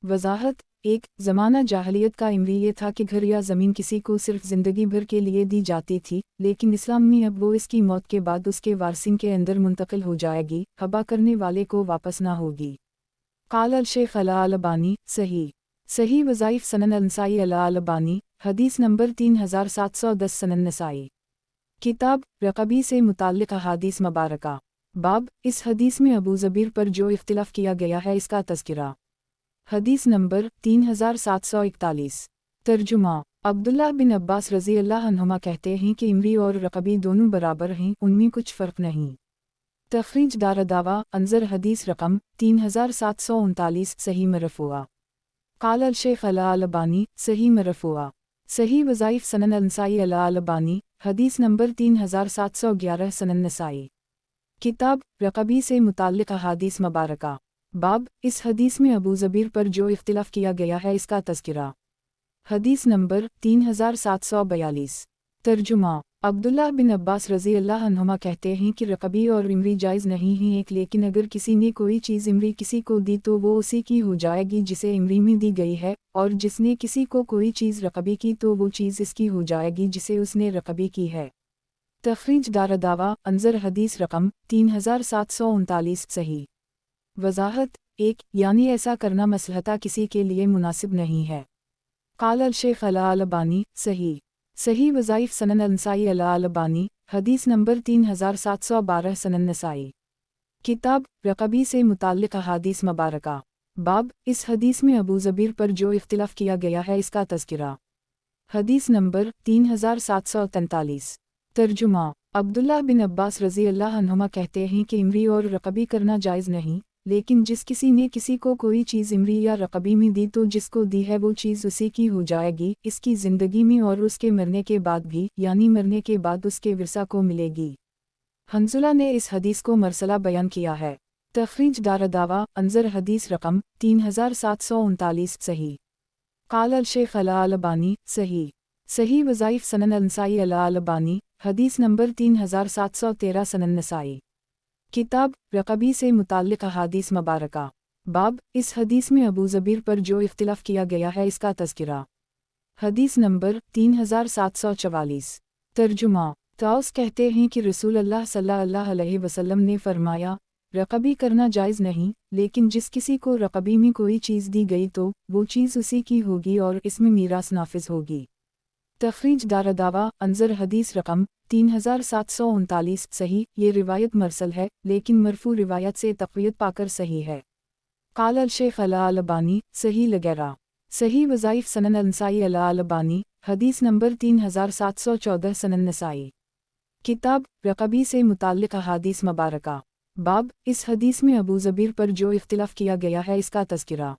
وضاحت ایک زمانہ جاہلیت کا عمری یہ تھا کہ گھر یا زمین کسی کو صرف زندگی بھر کے لیے دی جاتی تھی، لیکن اسلام میں اب وہ اس کی موت کے بعد اس کے وارثین کے اندر منتقل ہو جائے گی، ہبا کرنے والے کو واپس نہ ہوگی۔ قال الشیخ الألبانی صحیح وظائف سنن النسائی الألبانی حدیث نمبر 3710 سنن نسائی کتاب رقبی سے متعلق احادیث مبارکہ باب اس حدیث میں ابو زبیر پر جو اختلاف کیا گیا ہے اس کا تذکرہ حدیث نمبر 3741 ترجمہ عبداللہ بن عباس رضی اللہ عنہما کہتے ہیں کہ عمری اور رقبی دونوں برابر ہیں، ان میں کچھ فرق نہیں۔ तखरीज दारदावा अंजर हदीस रकम 3739 सही मरफूआ। काल अल शेख अला अलबानी सही मरफूआ। सही वज़ाइफ सनन नसाई अला अलबानी हदीस नंबर 3711 सनन नसाई। किताब रक़बी से मुताल्लिक़ अहादीस मुबारका। बाब इस हदीस में अबू ज़बीर पर जो इख्तिलाफ़ किया गया है इसका तज़किरा। हदीस नंबर 3742। तर्जुमा अब्दुल्लाह बिन अब्बास रज़ी अल्लाह अन्हुमा कहते हैं कि रक़बी और इमरी जायज़ नहीं है एक, लेकिन अगर किसी ने कोई चीज़ इमरी किसी को दी तो वो उसी की हो जाएगी जिसे इमरी में दी गई है, और जिसने किसी को कोई चीज़ रक़बी की तो वो चीज़ इसकी हो जाएगी जिसे उसने रक़बी की है। तखरीज दारदावा अंजर हदीस रकम 3739 सही। वज़ाहत 1 यानी ऐसा करना मसलहता किसी के लिए मुनासिब नहीं है। काल अल शेख अला अलबानी सही। सही वज़ाइफ सनन नसाई अला अलबानी हदीस नंबर 3712 सनन नसाई। किताब रक़बी से मुताल्लिक़ अहादीस मुबारका। बाब इस हदीस में अबू ज़बीर पर जो इख्तिलाफ़ किया गया है इसका तज़किरा। हदीस नंबर 3743। तर्जुमा अब्दुल्लाह बिन अब्बास रज़ी अल्लाह अन्हुमा कहते हैं कि इमरी और रक़बी करना जायज़ नहीं, लेकिन जिस किसी ने किसी को कोई चीज़ इमरी या रक़बी में दी तो जिसको दी है वो चीज़ उसी की हो जाएगी, इसकी ज़िंदगी में और उसके मरने के बाद भी, यानी मरने के बाद उसके विरसा को मिलेगी। हंज़ुला ने इस हदीस को मरसला बयान किया है। तखरीज दारदावा अंजर हदीस रकम 3739 सही। काल अल शेख अला अलबानी सही। सही वज़ाइफ सनन नसाई अला अलबानी हदीस नंबर 3713 सनन नसाई। किताब रक़बी से मुताल्लिक़ अहादीस मुबारका। बाब इस हदीस में अबू ज़बीर पर जो इख्तिलाफ़ किया गया है इसका तज़किरा। हदीस नंबर 3744। तर्जुमा ताउस कहते हैं कि रसूल अल्लाह सल्लल्लाहु अलैहि वसल्लम ने फरमाया, रक़बी करना जायज़ नहीं, लेकिन जिस किसी को रक़बी में कोई चीज़ दी गई तो वो चीज़ उसी की होगी और इसमें मीरास नाफिज होगी। तखरीज दारदावा अंजर हदीस रकम 3739 सही। ये रिवायत मरसल है, लेकिन मरफू रिवायत से तक़वियत पाकर सही है। काल अल शेख अला अलबानी सही लगैरा। सही वज़ाइफ सनन नसाई अला अलबानी हदीस नंबर 3714 सनन नसाई। किताब रक़बी से मुताल्लिक़ अहादीस मुबारका। बाब इस हदीस में अबू ज़बीर पर जो इख्तिलाफ़ किया गया है इसका तज़किरा।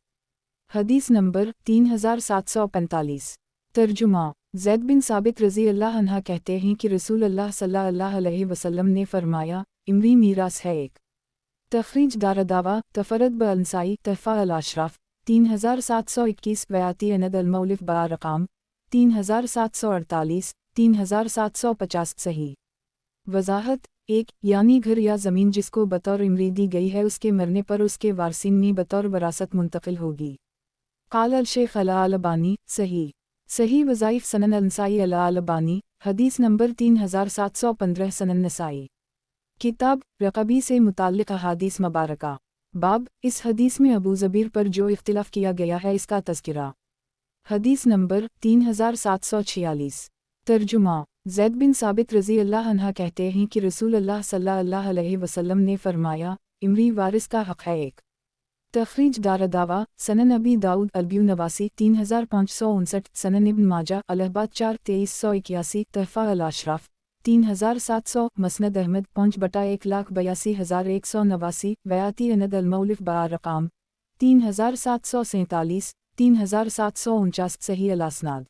हदीस नंबर 3745। तर्जुमा ज़ैद बिन साबित रज़ी अल्लाह अन्हा कहते हैं कि रसूल अल्लाह सल्लल्लाहु अलैहि वसल्लम ने फरमाया, इमरी मीरास है एक। तखरीज दारदावा तफरद ब अंसाई तहफ़ा अल अशराफ 3721 वयाती अनद अल मौलिफ बा रकाम 3748 3750 सही। वज़ाहत 1 यानी घर या ज़मीन जिसको बतौर इमरी दी गई है उसके मरने पर उसके वारसिन में बतौर वरासत मुंतकिल होगी। काल अल शेख अला अलबानी सही। सही वज़ाइफ सनन नसाई अला अलबानी हदीस नंबर 3715 सनन नसाई। किताब रक़बी से मुताल्लिक़ अहादीस मुबारका। बाब इस हदीस में अबू ज़बीर पर जो इख्तिलाफ़ किया गया है इसका तज़किरा। हदीस नंबर 3746। तर्जुमा ज़ैद बिन साबित रज़ी अल्लाह अन्हा कहते हैं कि रसूल अल्लाह सल्लल्लाहु अलैहि वसल्लम ने फरमाया, इमरी वारिस का हक़ है एक। तखरीज दारदावा सनन अबी दाऊद अलबियू नवासी 3559 सनन इब्न माजा अलहबाद 4 2381 तहफ़ा अल अशराफ 3700 मसनद अहमद 5/1,82,189 वयाती अनद अल मौलिफ बा रकाम 3747 3749 सही अल असनाद।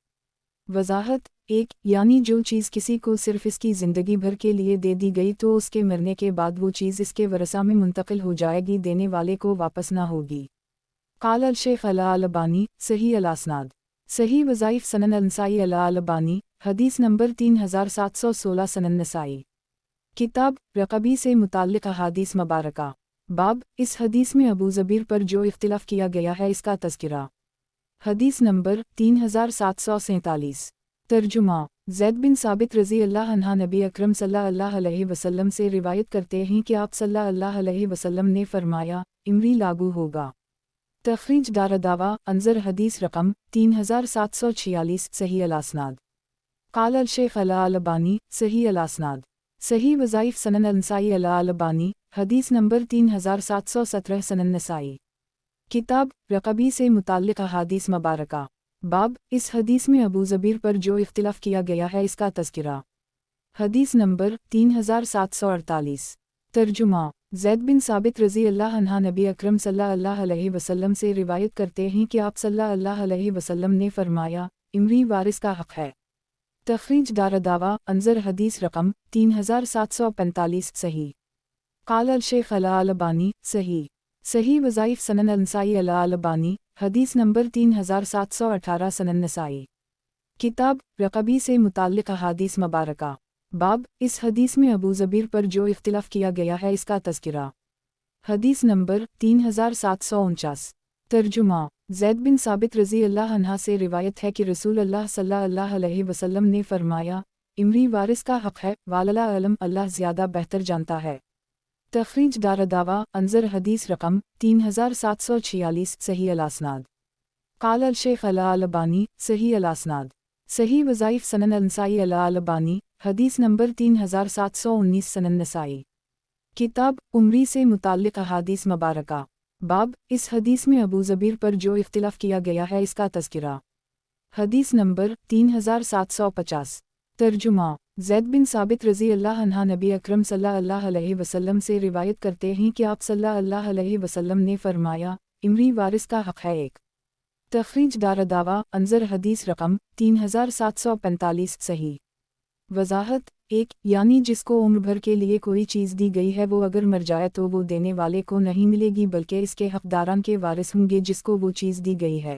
वज़ाहत 1 यानी जो चीज़ किसी को सिर्फ़ इसकी ज़िंदगी भर के लिए दे दी गई तो उसके मरने के बाद वो चीज़ इसके वरसा में मुंतकिल हो जाएगी, देने वाले को वापस ना होगी। काल अल शेख अला अलबानी सही अल असनाद। सही वज़ाइफ सनन नसाई अला अलबानी हदीस नंबर 3716 सनन नसाई। किताब रक़बी से मुताल्लिक़ अहादीस मुबारका। बाब इस हदीस में अबू ज़बीर पर जो इख्तिलाफ़ किया गया है इसका तज़किरा। हदीस नंबर 3747। तर्जुमा ज़ैद बिन साबित रज़ी अल्लाह अन्हा नबी अकरम सल्लल्लाहु अलैहि वसल्लम से रिवायत करते हैं कि आप सल्लल्लाहु अलैहि वसल्लम ने फरमाया, इमरी लागू होगा। तखरीज दारदावा अंजर हदीस रकम 3746 सही अल असनाद। काल अल शेख अला अलबानी सही अल असनाद। सही वज़ाइफ सनन नसाई अला अलबानी हदीस नंबर 3717 सनन नसाई। किताब रक़बी से मुताल्लिक़ अहादीस मुबारका। बाब इस हदीस में अबू ज़बीर पर जो इख्तिलाफ़ किया गया है इसका तज़किरा। हदीस नंबर 3748। तर्जुमा। ज़ैद बिन साबित रज़ी अल्लाह अन्हा नबी अकरम सल्लल्लाहु अलैहि वसल्लम से रिवायत करते हैं कि आप सल्लल्लाहु अलैहि वसल्लम ने फरमाया, इमरी वारिस का हक़ है। तख़रीज दारदावा अंज़र हदीस रकम 3745 सही। क़ाल अल-शेख अल-अलबानी सही। सही वज़ाइफ़ सनन अल-नसाई अल-अलबानी हदीस नंबर 3718 सनन नसाई। किताब रक़बी से मुताल्लिक़ अहादीस मुबारका। बाब इस हदीस में अबू ज़बीर पर जो इख्तिलाफ़ किया गया है इसका तज़किरा। हदीस नंबर 3749। तर्जुमा। ज़ैद बिन साबित रज़ी अल्लाह अन्हा से रिवायत है कि रसूल अल्लाह सल्लल्लाहु अलैहि वसल्लम ने फरमाया, इमरी वारिस का हक़ है, वालला अलम अल्लाह ज़्यादा बेहतर जानता है। तख़रीज दारदावा अंज़र हदीस रकम 3746 सही अल-असनाद। क़ाल अल-शेख अल-अलबानी सही अल-असनाद। सही वज़ाइफ़ सनन अल-नसाई अल-अलबानी हदीस नंबर 3719 सनन नसाई। किताब उमरी से मुताल्लिक़ अहादीस मुबारका। बाब इस हदीस में अबू ज़बीर पर जो इख्तिलाफ़ किया गया है इसका तज़किरा। हदीस नंबर 3750। तर्जुमा। ज़ैद बिन साबित रज़ी अल्लाह अन्हा नबी अकरम सल्लल्लाहु अलैहि वसल्लम से रिवायत करते हैं कि आप सल्लल्लाहु अलैहि वसल्लम ने फरमाया, इमरी वारिस का हक़ है एक। तख़रीज दारदावा अंज़र हदीस रकम 3745 सही। वज़ाहत एक यानी जिसको उम्र भर के लिए कोई चीज़ दी गई है वो अगर मर जाए तो वो देने वाले को नहीं मिलेगी बल्कि इसके हक़दारान के वारिस होंगे जिसको वो चीज़ दी गई है।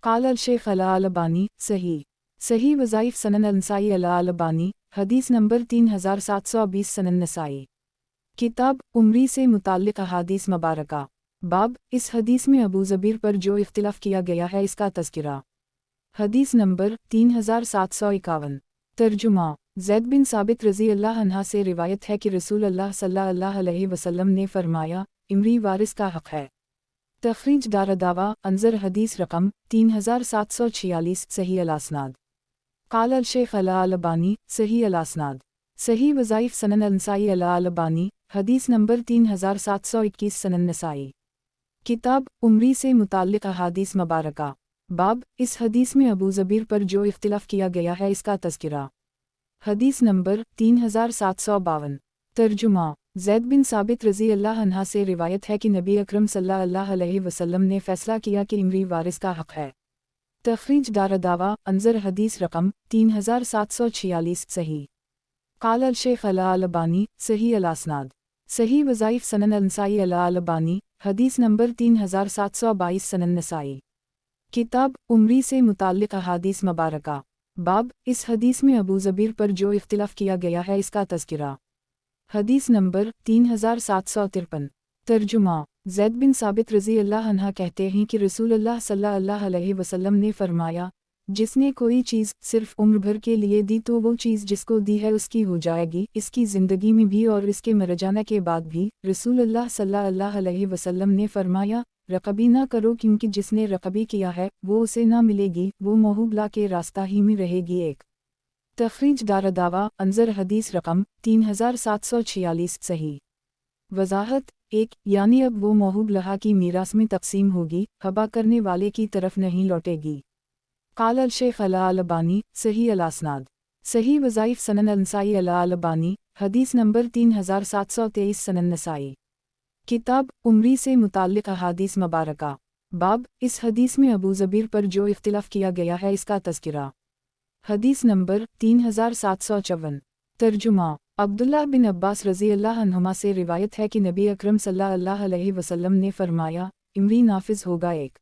क़ाल अल-शेख अल-अलबानी सही। सही वज़ाइफ़ सनन अल-नसाई अल-अलबानी हदीस नंबर 3720 सनन नसाई। किताब उमरी से मुताल्लिक़ अहादीस मुबारका। बाब इस हदीस में अबू ज़बीर पर जो इख्तिलाफ़ किया गया है इसका तज़किरा। हदीस नंबर 3751। तर्जुमा। ज़ैद बिन साबित रज़ी अल्लाह अन्हा से रिवायत है कि रसूल अल्लाह सल्लल्लाहु अलैहि वसल्लम ने फरमाया, इमरी वारिस का हक़ है। तख़रीज दारदावा अंज़र हदीस रकम 3746 सही अल-असनाद। क़ाल अल-शेख अल-अलबानी सही अल-असनाद। सही वज़ाइफ़ सनन अल-नसाई अल-अलबानी हदीस नंबर 3721 सनन नसाई। किताब उमरी से मुताल्लिक़ अहादीस मुबारका। बाब इस हदीस में अबू ज़बीर पर जो इख्तिलाफ़ किया गया है इसका तज़किरा। हदीस नंबर 3752। तर्जुमा। ज़ैद बिन साबित रज़ी अल्लाह अन्हा से रिवायत है कि नबी अकरम सल्लल्लाहु अलैहि वसल्लम ने फ़ैसला किया कि इमरी वारिस का हक़ है। तख़रीज दारदावा अंज़र हदीस रकम 3746 सही। क़ाल अल-शेख अल-अलबानी सही अल-असनाद। सही वज़ाइफ़ सनन अल-नसाई अल-अलबानी हदीस नंबर 3722 सनन नसाई। किताब उमरी से मुताल्लिक़ अहादीस मुबारका। बाब इस हदीस में अबू ज़बीर पर जो इख्तिलाफ़ किया गया है इसका तज़किरा। हदीस नंबर 3753। तर्जुमा। ज़ैद बिन साबित रज़ी अल्लाह अन्हा कहते हैं कि रसूलुल्लाह सल्लल्लाहु अलैहि वसल्लम ने फरमाया, जिसने कोई चीज़ सिर्फ़ उम्र भर के लिए दी तो वो चीज़ जिसको दी है उसकी हो जाएगी, इसकी ज़िंदगी में भी और इसके मर जाने के बाद भी। रसूलुल्लाह सल्लल्लाहु अलैहि वसल्लम ने फरमाया, रक़बी ना करो क्योंकि जिसने रक़बी किया है वो उसे ना मिलेगी, वो मोहब्ला के रास्ता ही में रहेगी एक। तख़रीज दारदावा अंज़र हदीस रकम 3746 सही। वज़ाहत एक यानी अब वो मोहब्ला की मीरास में तक़सीम होगी, हबा करने वाले की तरफ नहीं लौटेगी। क़ाल अल-शेख अल-अलबानी सही अल-असनाद। सही वज़ाइफ़ सनन अल-नसाई अल-अलबानी हदीस नंबर 3723 सनन नसाई। किताब उमरी से मुताल्लिक़ अहादीस मुबारका। बाब इस हदीस में अबू ज़बीर पर जो इख्तिलाफ़ किया गया है इसका तज़किरा। हदीस नंबर 3754। तर्जुमा। अब्दुल्लाह बिन अब्बास रज़ी अल्लाह अन्हुमा से रिवायत है कि नबी अकरम सल्लल्लाहु अलैहि वसल्लम ने फरमाया, इमरी नाफिज़ होगा एक।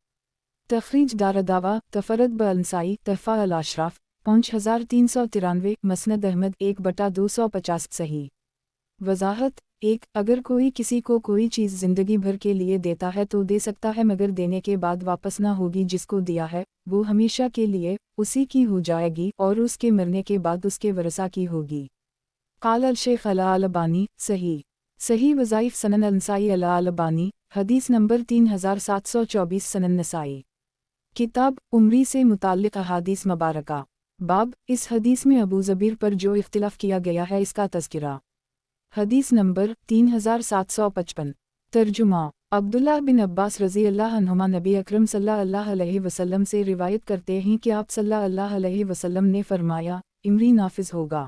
तख़रीज दारदावा तफ़रद ब-अल-नसाई तहफ़ा अल-अशराफ़ 5393 मसनद अहमद 1/250 सही। वज़ाहत एक अगर कोई किसी को कोई चीज़ ज़िंदगी भर के लिए देता है तो दे सकता है मगर देने के बाद वापस ना होगी, जिसको दिया है वो हमेशा के लिए उसी की हो जाएगी और उसके मरने के बाद उसके वरसा की होगी। क़ाल अल-शेख अल-अलबानी सही। सही वज़ाइफ़ सनन अल-नसाई अल-अलबानी हदीस नंबर 3724 सनन नसाई। किताब उमरी से मुताल्लिक़ अहादीस मुबारका। बाब इस हदीस में अबू ज़बीर पर जो इख्तिलाफ़ किया गया है इसका तज़किरा। हदीस नंबर 3755। तर्जुमा। अब्दुल्लाह बिन अब्बास रज़ी अल्लाह अन्हुमा नबी अकरम सल्लल्लाहु अलैहि वसल्लम से रिवायत करते हैं कि आप सल्लल्लाहु अलैहि वसल्लम ने फरमाया, इमरी नाफिज़ होगा।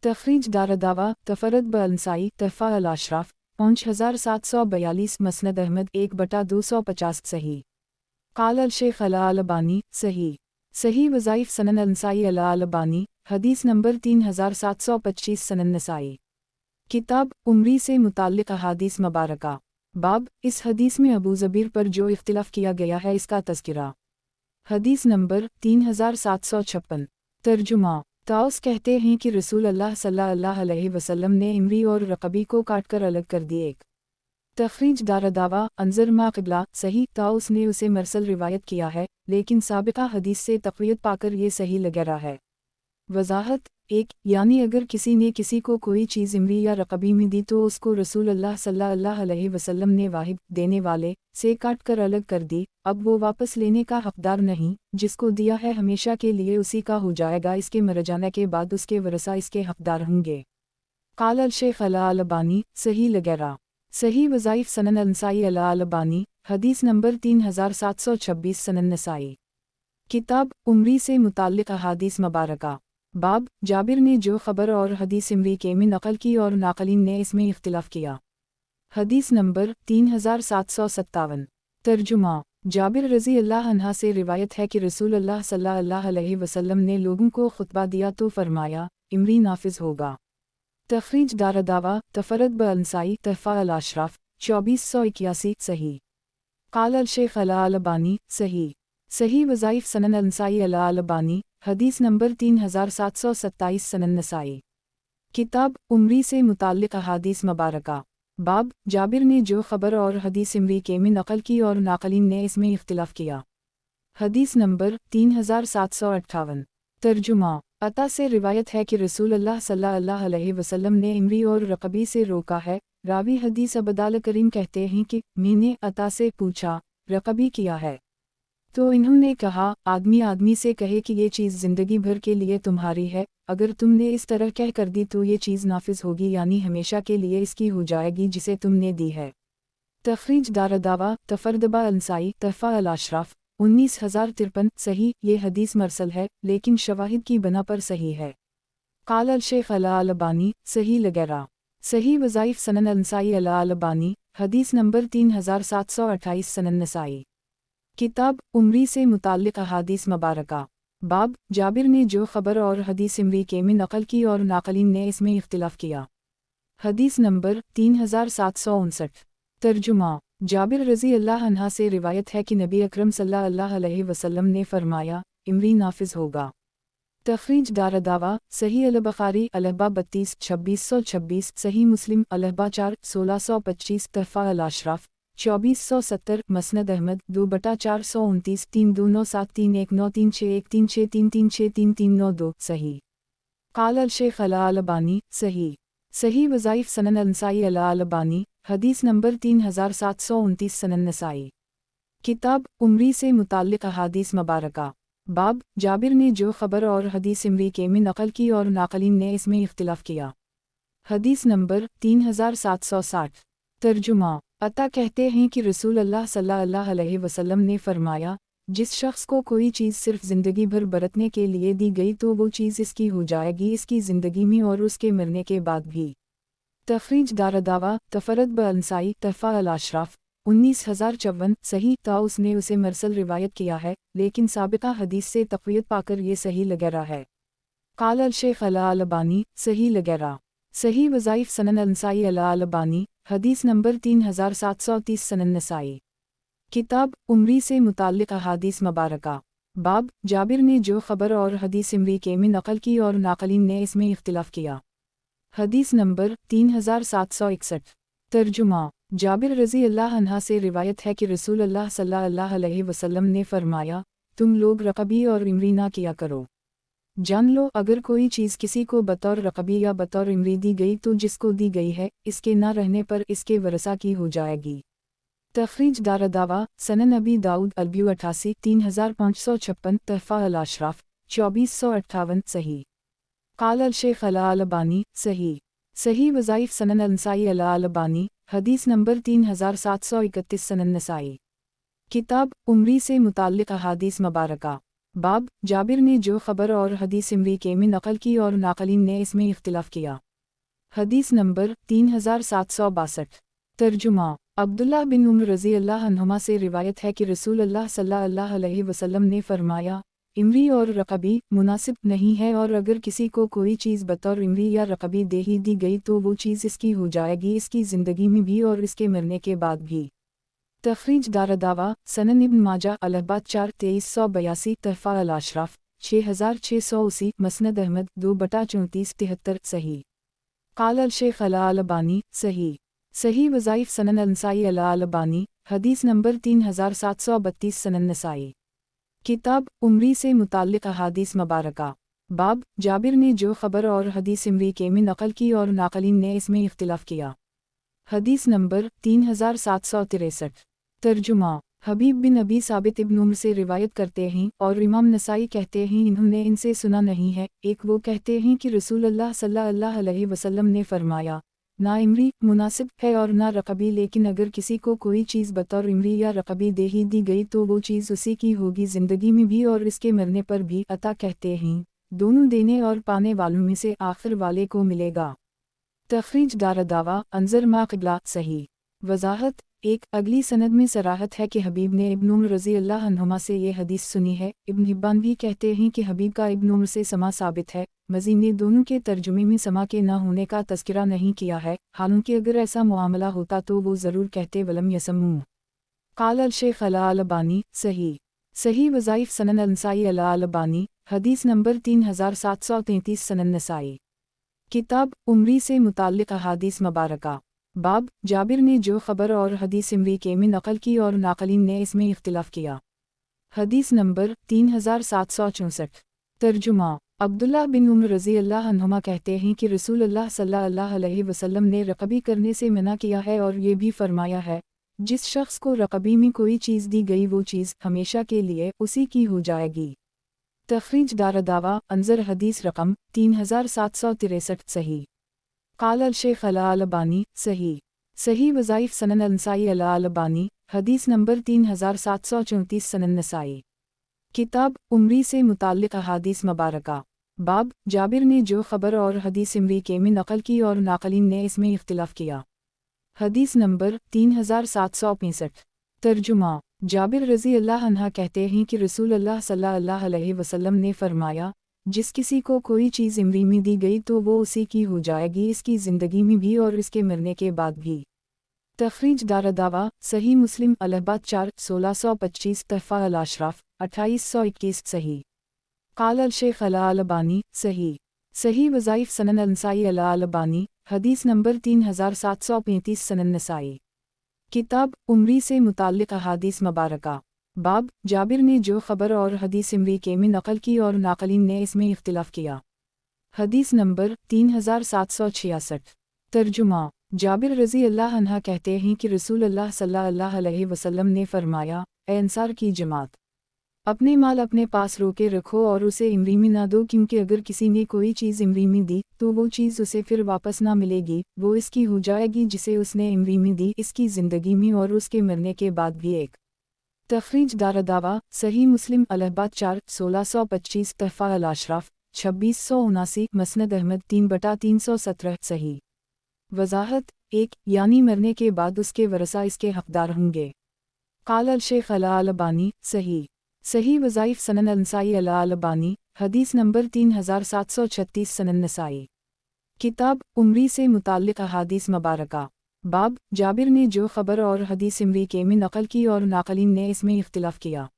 तखरीज दारदावा तफरद ब-अंसाई तहफ़ा अल-अशराफ 5742 मसनद अहमद 1/250 सही। क़ाल अल-शेख अल-अलबानी सही। सही वज़ाइफ सनन अंसाई अल-अलबानी हदीस नंबर 3725 सनन नसाई। किताब उम्री से मुताल्लिक़ अहादीस मुबारका। बाब इस हदीस में अबू ज़बीर पर जो इख्तिलाफ़ किया गया है इसका तज़किरा। हदीस नंबर 3756। तर्जुमा ताउस कहते हैं कि रसूल अल्लाह सल्लल्लाहु अलैहि वसल्लम ने इमरी और रक़बी को काटकर अलग कर दिए। तखरीज दारदावा अंजर मा क़िबला सही। ताउस ने उसे मरसल रिवायत किया है, लेकिन साबिक़ा हदीस से तक़वियत पाकर ये सही लग रहा है। वज़ाहत 1 यानी अगर किसी ने किसी को कोई चीज़ इमरी या रक़बी में दी तो उसको रसूल अल्लाह सल्लल्लाहु अलैहि वसल्लम ने वाहिब देने वाले से काट कर अलग कर दी, अब वो वापस लेने का हक़दार नहीं, जिसको दिया है हमेशा के लिए उसी का हो जाएगा, इसके मर जाने के बाद उसके वरसा इसके हक़दार होंगे। क़ाल अल-शेख अल-अलबानी सही लगेरा। सही वज़ाइफ सनन अंसाई अल-अलबानी हदीस नंबर 3726 सनन नसाई। किताब उम्री से मुताल्लिक़ अहादीस मुबारका। बाब जाबिर ने जो ख़बर और हदीस इमरी के में नक़ल की और नाक़लीन ने इसमें इख्तिलाफ़ किया। हदीस नंबर 3757। तर्जुमा जाबिर रज़ी अल्लाह अन्हा से रिवायत है कि रसूल अल्लाह सल्लल्लाहु अलैहि वसल्लम ने लोगों को खुतबा दिया तो फरमाया इमरी नाफिज होगा। तखरीज दारदावा तफरद ब-अंसाई तहफ़ा अल-अशराफ 2481 सही। क़ाल अल-शेख अल-अलबानी सही। सही वज़ाइफ सनन अंसाई अल-अलबानी हदीस नंबर 3727 सनन नसाई। किताब उम्री से मुताल्लिक़ अहादीस मुबारका। बाब जाबिर ने जो ख़बर और हदीस इमरी के में नक़ल की और नाक़लीन ने इसमें इख्तिलाफ़ किया। हदीस नंबर 3758। तर्जुमा अता से रिवायत है कि रसूल अल्लाह सल्लल्लाहु अलैहि वसल्लम ने इमरी और रक़बी से रोका है। रावी हदीस अबदाल करीम कहते हैं कि मैंने अता से पूछा रक़बी किया है, तो इन्होंने कहा आदमी आदमी से कहे कि ये चीज़ ज़िंदगी भर के लिए तुम्हारी है, अगर तुमने इस तरह कह कर दी तो ये चीज़ नाफिज होगी, यानी हमेशा के लिए इसकी हो जाएगी जिसे तुमने दी है। तखरीज दारदावा तफरदबा अंसाई तहफ़ा अल-अशराफ 19053 सही। ये हदीस मरसल है लेकिन शवाहिद की बना पर सही है। क़ाल अल-शेख अल-अलबानी सही लगेरा। सही वज़ाइफ सनन अंसाई अल-अलबानी हदीस नंबर 3728 सनन नसाई। किताब उम्री से मुताल्लिक़ अहादीस मुबारका। बाब जाबिर ने जो ख़बर और हदीस इमरी के में नक़ल की और नाक़लीन ने इसमें इख्तिलाफ़ किया। हदीस नंबर 3759। तर्जुमा जाबिर रज़ी अल्लाह अन्हा से रिवायत है कि नबी अकरम सल्लल्लाहु अलैहि वसल्लम ने फरमाया इमरी नाफिज होगा। तखरीज दारदावा सही अल-बुख़ारी अलहबा 32 2626 सही मुस्लिम अलहबा 4 1625 तहफ़ा अल-अशराफ 2470 मसनद अहमद 2/429 327319361363333392 सही। क़ाल अल-शेख अल-अलबानी सही। सही वज़ाइफ सनन अंसाई अल-अलबानी हदीस नंबर 3729 सनन नसाई। किताब उम्री से मुताल्लिक़ अहादीस मुबारका। बाब जाबिर ने जो ख़बर और हदीस इमरी के में नक़ल की और नाक़लीन ने इसमें इख्तिलाफ़ किया। हदीस नंबर 3760। तर्जुमा अता कहते हैं कि रसूल अल्लाह सल्लल्लाहु अलैहि वसल्लम ने फरमाया जिस शख्स को कोई चीज़ सिर्फ ज़िंदगी भर बरतने के लिए दी गई तो वो चीज़ इसकी हो जाएगी, इसकी ज़िंदगी में और उसके मरने के बाद भी। तखरीज दारदावा तफरद ब-अंसाई तहफ़ा अल-अशराफ 19054 सही। ताउस ने उसे मरसल रिवायत किया है, लेकिन साबिक़ा हदीस से तक़वियत पाकर ये सही लगेरा है। क़ाल अल-शेख अल-अलबानी सही लगेरा। सही वज़ाइफ सनन अंसाई अल-अलबानी हदीस नंबर 3730 सनन नसाई। किताब उम्री से मुताल्लिक़ अहादीस मुबारका। बाब जाबिर ने जो ख़बर और हदीस इमरी के में नक़ल की और नाक़लीन ने इसमें इख्तिलाफ़ किया। हदीस नंबर 3761। तर्जुमा जाबिर रज़ी अल्लाह अन्हा से रिवायत है कि रसूल अल्लाह सल्लल्लाहु अलैहि वसल्लम ने फरमाया तुम लोग रक़बी और इमरी ना किया करो। जान लो अगर कोई चीज़ किसी को बतौर रक़बी या बतौर इमरी दी गई तो जिसको दी गई है इसके ना रहने पर इसके वरसा की हो जाएगी। तखरीज दारदावा सनन अबी दाऊद अलबियु 88 3556 तहफ़ा अल-अशराफ 2458 सही। क़ाल अल-शेख अल-अलबानी सही। सही वज़ाइफ सनन अंसाई अल-अलबानी हदीस नंबर 3731 सनन नसाई। किताब उम्री से मुताल्लिक़ अहादीस मुबारका। बाब जाबिर ने जो खबर और हदीस इमरीके में नकल की और नाकलीन ने इसमें इख्तिलाफ किया। हदीस नंबर 3762। तर्जुमा अब्दुल्ला बिन उम्र रज़ी अल्लाह अन्हुमा से रिवायत है कि रसूल अल्लाह सल्लल्लाहु अलैहि वसल्लम ने फरमाया, इमरी और रकबी मुनासिब नहीं है, और अगर किसी को कोई चीज़ बतौर इमरी या रकबी दे ही दी गई तो वो चीज़ इसकी हो जाएगी, इसकी ज़िंदगी में भी और इसके मरने के बाद भी। तखरीज दारदावा सनन इब्न माजा अलहबाद 4-2382 तहफ़ा अल अशराफ 6680 मसनद अहमद 2/34-73 सही। क़ाल अल शेख अला अलबानी सही। सही वज़ाइफ सनन नसाई अला अलबानी हदीस नंबर 3732 सनन नसाई। किताब उमरी से मुताल्लिक़ अहादीस मुबारका। बाब जाबिर ने जो खबर और हदीस इमरीके में नकल की और नाकलीन ने इसमें इख्तिलाफ किया। हदीस नंबर 3763। तर्जुमा हबीब बिन अबी साबित इब्न उम्र से रिवायत करते हैं और इमाम नसाई कहते हैं इन्होंने इनसे सुना नहीं है। एक वो कहते हैं कि रसूल अल्लाह सल्लल्लाहु अलैहि वसल्लम ने फरमाया, ना इमरी मुनासिब है और ना रकबी, लेकिन अगर किसी को कोई चीज़ बतौर इमरी या रकबी दे ही दी गई तो वो चीज़ उसी की होगी ज़िंदगी में भी और इसके मरने पर भी। अता कहते हैं दोनों देने और पाने वालों में से आखिर वाले को मिलेगा। तखरीज दारदावा अंजर मा क़िबला सही। वजाहत एक अगली सनद में सराहत है कि हबीब ने इब्न उम्र रज़ी अल्लाह अन्हुमा से ये हदीस सुनी है। इब्न हिब्बान भी कहते हैं कि हबीब का इब्न उम्र से समा साबित है। मज़ीद ने दोनों के तर्जुमे में समा के न होने का तज़किरा नहीं किया है, हालांकि अगर ऐसा मामला होता तो वो ज़रूर कहते वलम यसमू। क़ाल अल शेख अला अलबानी सही। सही वज़ाइफ सनन नसाई अला अलबानी हदीस नंबर 3733 सनन नसाई। किताब उमरी से मुताल्लिक़ अहादीस मुबारका। बाब जाबिर ने जो खबर और हदीस इमरीके में नकल की और नाकलीन ने इसमें इख्तिलाफ किया। हदीस नंबर 3764। तर्जुमा अब्दुल्ला बिन उम्र रज़ी अल्लाह अन्हुमा कहते हैं कि रसूल अल्लाह सल्लल्लाहु अलैहि वसल्लम ने रकबी करने से मना किया है और ये भी फरमाया है, जिस शख्स को रकबी में कोई चीज़ दी गई वो चीज़ हमेशा के लिए उसी की हो जाएगी। तखरीज दारदावा अंजर हदीस रकम 3763 सही। क़ाल अल शेख अला अलबानी सही। सही वज़ाइफ सनन नसाई अला अलबानी हदीस नंबर 3734 सनन नसाई। किताब उमरी से मुताल्लिक़ अहादीस मुबारका। बाब जाबिर ने जो खबर और हदीस इमरीके में नकल की और नाकलीन ने इसमें इख्तिलाफ किया। हदीस नंबर 3765। तर्जुमा जाबिर रज़ी अल्लाह अन्हा कहते हैं कि रसूल अल्लाह सल्लल्लाहु अलैहि वसल्लम ने फरमाया, जिस किसी को कोई चीज़ इमरी में दी गई तो वो उसी की हो जाएगी, इसकी ज़िंदगी में भी और इसके मरने के बाद भी। तखरीज दारदावा सही मुस्लिम अलहबाद 4-1625 तहफ़ा अल अशराफ 2821 सही। क़ाल अल शेख अला अलबानी सही। सही वज़ाइफ सनन नसाई अला अलबानी हदीस नंबर 3735 सनन नसाई। किताब उमरी से मुताल्लिक़ अहादीस मुबारका। बाब जाबिर ने जो खबर और हदीस इमरीके में नकल की और नाकलीन ने इसमें इख्तिलाफ किया। हदीस नंबर 3766। तर्जुमा जाबिर रज़ी अल्लाह अन्हा कहते हैं कि रसूल अल्लाह सल्लल्लाहु अलैहि वसल्लम ने फरमाया, ए अंसार की जमात, अपने माल अपने पास रोके रखो और उसे इमरी में ना दो, क्योंकि अगर किसी ने कोई चीज़ इमरी में दी तो वो चीज़ उसे फिर वापस ना मिलेगी, वो इसकी हो जाएगी जिसे उसने इमरी में दी, इसकी ज़िंदगी में और उसके मरने के बाद भी एक। तखरीज दारदावा सही मुस्लिम अलहबाद 4-1625 तहफ़ा अल अशराफ 2679 मसनद अहमद 3/317 सही। वजाहत एक यानी मरने के बाद उसके वरसा इसके हक़दार होंगे। क़ाल अल शेख अला अलबानी सही। सही वज़ाइफ सनन नसाई अला अलबानी हदीस नंबर 3736 सनन नसाई। किताब उमरी से मुताल्लिक़ अहादीस मुबारका। बाब जाबिर ने जो खबर और हदीस इमरीके में नकल की और नाकलीन ने इसमें इख्तिलाफ किया।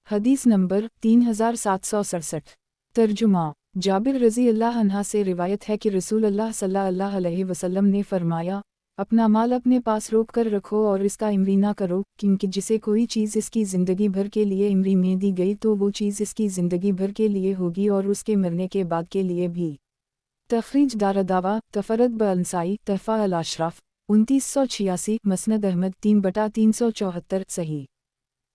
हदीस नंबर 3767। तर्जुमा जाबिर रज़ी अल्लाह अन्हा से रिवायत है कि रसूल अल्लाह सल्लल्लाहु अलैहि वसल्लम ने फरमाया, अपना माल अपने पास रोक कर रखो और इसका इमरी ना करो, क्योंकि जिसे कोई चीज़ इसकी ज़िंदगी भर के लिए इमरी में दी गई तो वो चीज़ इसकी ज़िंदगी भर के लिए होगी और उसके मरने के बाद के लिए भी। तखरीज दारदावा तफरद ब अंसाई तहफ़ा अल अशराफ 2986 मसनद अहमद 3/374 सही।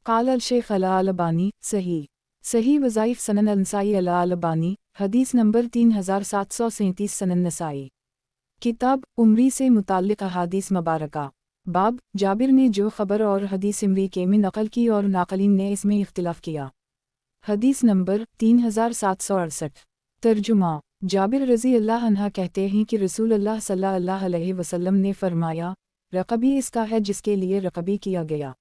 क़ाल अल शेख अला अलबानी सही। सही वज़ाइफ सनन नसाई अला अलबानी हदीस नंबर 3737 सनन नसाई। किताब उमरी से मुताल्लिक़ अहादीस मुबारका। बाब जाबिर ने जो खबर और हदीस इमरीके में नकल की और नाकलीन ने इसमें इख्तिलाफ किया। حدیث نمبر 3768۔ ترجمہ۔ جابر رضی اللہ عنہ کہتے ہیں کہ رسول اللہ صلی اللہ علیہ وسلم نے فرمایا، رقبی اس کا ہے جس کے لیے رقبی کیا گیا۔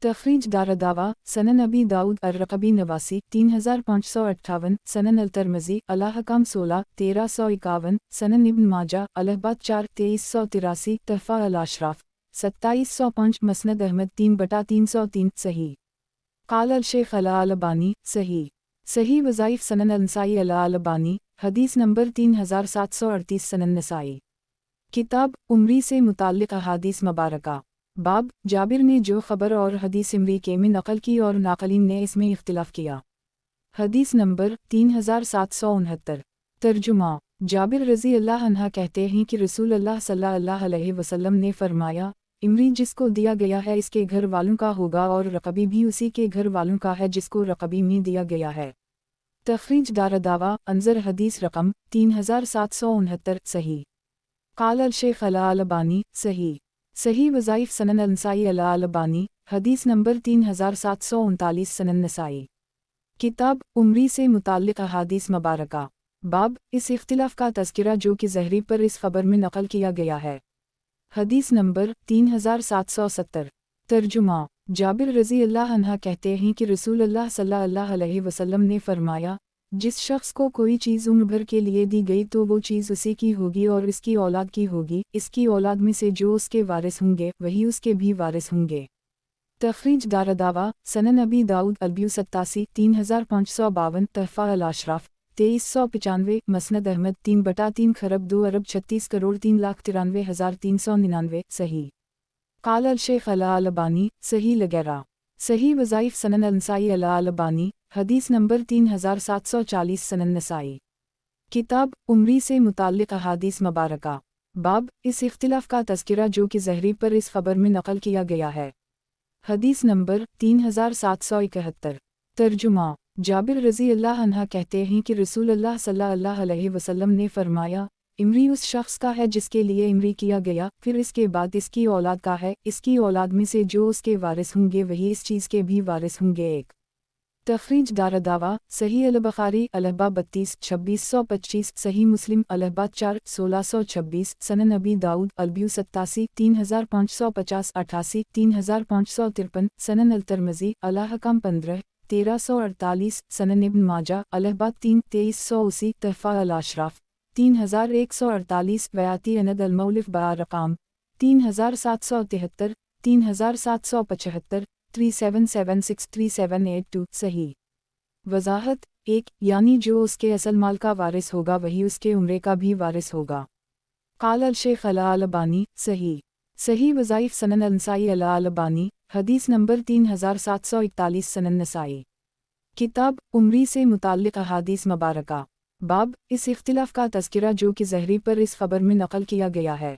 تخریج دارالدعویٰ، سنن ابی داؤد الرقبی 89 3558، سنن الترمذی الاحکام 16 1351، سنن ابن ماجہ الاحبات 4 2383، تحفہ الاشراف 2705، مسند احمد 3/303، صحیح۔ قال الشیخ الالبانی، صحیح وظائف سنن النسائی الالبانی، حدیث نمبر 3738، سنن نسائی۔ کتاب عمری سے متعلق احادیث مبارکہ۔ باب جابر نے جو خبر اور حدیث عمری کے میں نقل کی اور ناقلین نے اس میں اختلاف کیا۔ حدیث نمبر 3769۔ ترجمہ۔ جابر رضی اللہ عنہ کہتے ہیں کہ رسول اللہ صلی اللہ علیہ وسلم نے فرمایا، عمری جس کو دیا گیا ہے اس کے گھر والوں کا ہوگا اور رقبی بھی اسی کے گھر والوں کا ہے جس کو رقبی میں دیا گیا ہے۔ تخریج دارالدعویٰ، انظر حدیث رقم 3769، صحیح۔ قال الشیخ الالبانی، صحیح وظائف سنن النسائی الالبانی، حدیث نمبر 3739، سنن نسائی۔ کتاب عمری سے متعلق احادیث مبارکہ۔ باب اس اختلاف کا تذکرہ جو کہ ظہری پر اس خبر میں نقل کیا گیا ہے۔ حدیث نمبر 3770۔ ترجمہ۔ جابر رضی اللہ عنہ کہتے ہیں کہ رسول اللہ صلی اللہ علیہ وسلم نے فرمایا، جس شخص کو کوئی چیز عمر بھر کے لیے دی گئی تو وہ چیز اسی کی ہوگی اور اس کی اولاد کی ہوگی، اس کی اولاد میں سے جو اس کے وارث ہوں گے وہی اس کے بھی وارث ہوں گے۔ تخریج دارالدعویٰ، سنن ابی داؤد البیو 87 3552، تحفہ الاشراف 2395، مسند احمد 3/3 خرب 2 ارب 36 کروڑ 3,93,399، صحیح۔ قال الشیخ الالبانی، صحیح لغیرہ۔ صحیح وظائف سنن النسائی الالبانی، حدیث نمبر 3740، سنن نسائی۔ کتاب عمری سے متعلق احادیث مبارکہ۔ باب اس اختلاف کا تذکرہ جو کہ ظہری پر اس خبر میں نقل کیا گیا ہے۔ حدیث نمبر 3771۔ ترجمہ۔ جابر رضی اللہ عنہ کہتے ہیں کہ رسول اللہ صلی اللہ علیہ وسلم نے فرمایا، عمری اس شخص کا ہے جس کے لیے عمری کیا گیا، پھر اس کے بعد اس کی اولاد کا ہے، اس کی اولاد میں سے جو اس کے وارث ہوں گے وہی اس چیز کے بھی وارث ہوں گے۔ ایک تخریج دارالدعویٰ، صحیح البخاری الاحبا 32 2625، صحیح مسلم الاحبا 4 1626، سنن ابی داؤد البیو 87 3550 88 3553، سنن الترمذی الاحکام 15 1348، سنن ابن ماجہ الاحبا 3 2380، تحفہ الاشراف 3148، بیاتی اند المولف بارقام 3773 3775 3776 3782، صحیح۔ وضاحت 1، یعنی جو اس کے اصل مال کا وارث ہوگا وہی اس کے عمرے کا بھی وارث ہوگا۔ قال الشیخ الالبانی، صحیح وظائف سنن النسائی الالبانی، حدیث نمبر 3741، سنن نسائی۔ کتاب عمری سے متعلق احادیث مبارکہ۔ باب اس اختلاف کا تذکرہ جو کہ ظہری پر اس خبر میں نقل کیا گیا ہے۔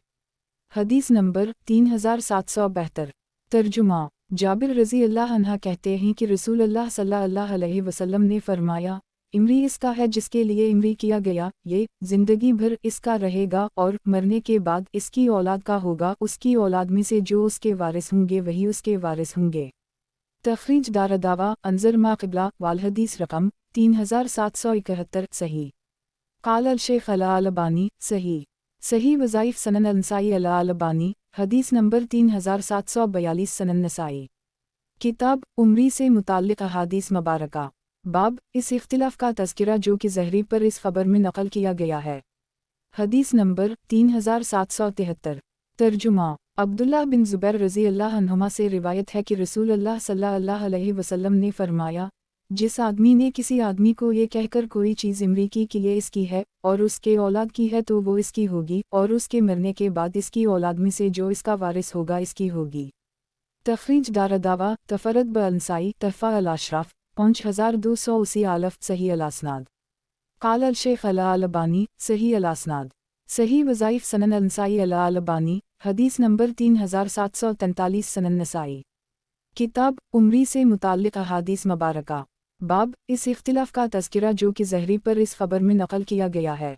حدیث نمبر 3772۔ ترجمہ۔ جابر رضی اللہ عنہ کہتے ہیں کہ رسول اللہ صلی اللہ علیہ وسلم نے فرمایا، عمری اس کا ہے جس کے لیے عمری کیا گیا، یہ زندگی بھر اس کا رہے گا اور مرنے کے بعد اس کی اولاد کا ہوگا، اس کی اولاد میں سے جو اس کے وارث ہوں گے وہی اس کے وارث ہوں گے۔ تخریج دارالدعویٰ، انظر ما قبلہ والحدیث رقم 3771، صحیح۔ قال الشیخ الالبانی، صحیح وظائف سنن النسائی الالبانی، حدیث نمبر 3742، سنن نسائی۔ کتاب عمری سے متعلق احادیث مبارکہ۔ باب اس اختلاف کا تذکرہ جو کہ ظہری پر اس خبر میں نقل کیا گیا ہے۔ حدیث نمبر 3773۔ ترجمہ۔ عبداللہ بن زبیر رضی اللہ عنہما سے روایت ہے کہ رسول اللہ صلی اللہ علیہ وسلم نے فرمایا، جس آدمی نے کسی آدمی کو یہ کہہ کر کوئی چیز عمری کی کہ یہ اس کی ہے اور اس کے اولاد کی ہے تو وہ اس کی ہوگی، اور اس کے مرنے کے بعد اس کی اولاد میں سے جو اس کا وارث ہوگا اس کی ہوگی۔ تخریج دارالدعویٰ، تفرد بالنسائی، تحفہ الاشراف 5280 الف، صحیح الاسناد۔ قال الشیخ الالبانی، صحیح الاسناد۔ صحیح وظائف سنن النسائی الالبانی، حدیث نمبر 3743، سنن نسائی۔ کتاب عمری سے متعلق احادیث مبارکہ۔ باب اس اختلاف کا تذکرہ جو کہ ظہری پر اس خبر میں نقل کیا گیا ہے۔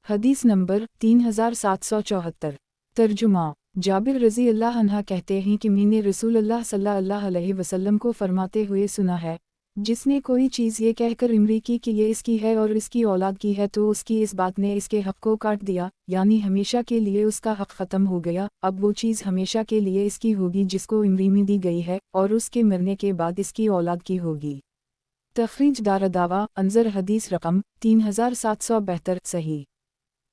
حدیث نمبر 3774۔ ترجمہ۔ جابر رضی اللہ عنہ کہتے ہیں کہ میں نے رسول اللہ صلی اللہ علیہ وسلم کو فرماتے ہوئے سنا ہے، جس نے کوئی چیز یہ کہہ کر امری کی کہ یہ اس کی ہے اور اس کی اولاد کی ہے تو اس کی اس بات نے اس کے حق کو کاٹ دیا، یعنی ہمیشہ کے لیے اس کا حق ختم ہو گیا۔ اب وہ چیز ہمیشہ کے لیے اس کی ہوگی جس کو امری میں دی گئی ہے، اور اس کے مرنے کے بعد اس کی اولاد کی ہوگی۔ تخریج دارالدعوہ انظر حدیث رقم 3772 صحیح۔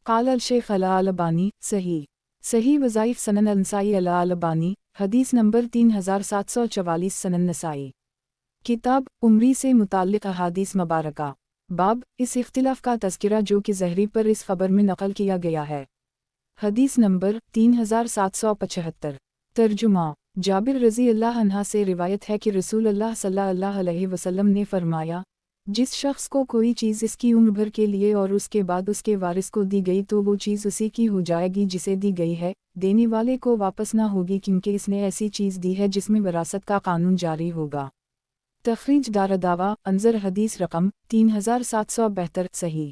قال الشیخ الالبانی صحیح وظائف سنن النسائی الالبانی حدیث نمبر 3744 سنن نسائی۔ کتاب عمری سے متعلق احادیث مبارکہ، باب اس اختلاف کا تذکرہ جو کہ زہری پر اس خبر میں نقل کیا گیا ہے۔ حدیث نمبر 3775۔ ترجمہ۔ جابر رضی اللہ عنہ سے روایت ہے کہ رسول اللہ صلی اللہ علیہ وسلم نے فرمایا، جس شخص کو کوئی چیز اس کی عمر بھر کے لیے اور اس کے بعد اس کے وارث کو دی گئی تو وہ چیز اسی کی ہو جائے گی جسے دی گئی ہے، دینے والے کو واپس نہ ہوگی کیونکہ اس نے ایسی چیز دی ہے جس میں وراثت کا قانون جاری ہوگا۔ تخریج دارالدعوہ انظر حدیث رقم 3772 صحیح۔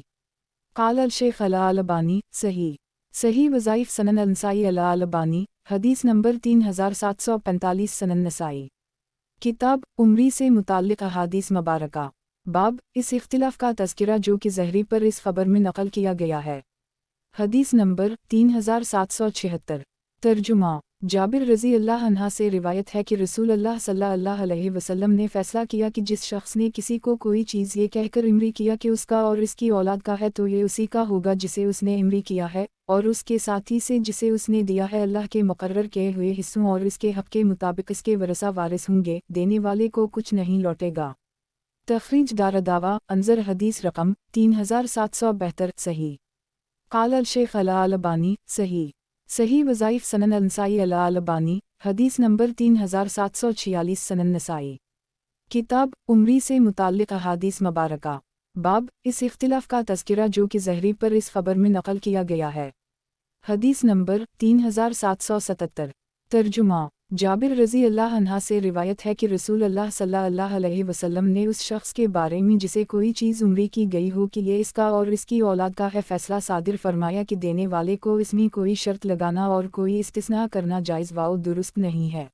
قال الشیخ الالبانی صحیح وظائف سنن النسائی الالبانی حدیث نمبر 3745 سنن نسائی۔ کتاب عمری سے متعلق احادیث مبارکہ، باب اس اختلاف کا تذکرہ جو کہ زہری پر اس خبر میں نقل کیا گیا ہے۔ حدیث نمبر 3776۔ ترجمہ۔ جابر رضی اللہ عنہ سے روایت ہے کہ رسول اللہ صلی اللہ علیہ وسلم نے فیصلہ کیا کہ جس شخص نے کسی کو کوئی چیز یہ کہہ کر امری کیا کہ اس کا اور اس کی اولاد کا ہے تو یہ اسی کا ہوگا جسے اس نے امری کیا ہے، اور اس کے ساتھی سے جسے اس نے دیا ہے اللہ کے مقرر کیے ہوئے حصوں اور اس کے حق کے مطابق اس کے ورثہ وارث ہوں گے، دینے والے کو کچھ نہیں لوٹے گا۔ تخریج دارالدعوہ انظر حدیث رقم 3772 صحیح۔ قال الشیخ الالبانی صحیح وظائف سنن النسائی الالبانی حدیث نمبر 3746 سنن نسائی۔ کتاب عمری سے متعلق احادیث مبارکہ، باب اس اختلاف کا تذکرہ جو کہ زہری پر اس خبر میں نقل کیا گیا ہے۔ حدیث نمبر 3777۔ ترجمہ۔ جابر رضی اللہ عنہ سے روایت ہے کہ رسول اللہ صلی اللہ علیہ وسلم نے اس شخص کے بارے میں جسے کوئی چیز عمری کی گئی ہو کہ یہ اس کا اور اس کی اولاد کا ہے فیصلہ صادر فرمایا کہ دینے والے کو اس میں کوئی شرط لگانا اور کوئی استثناء کرنا جائز و درست نہیں ہے۔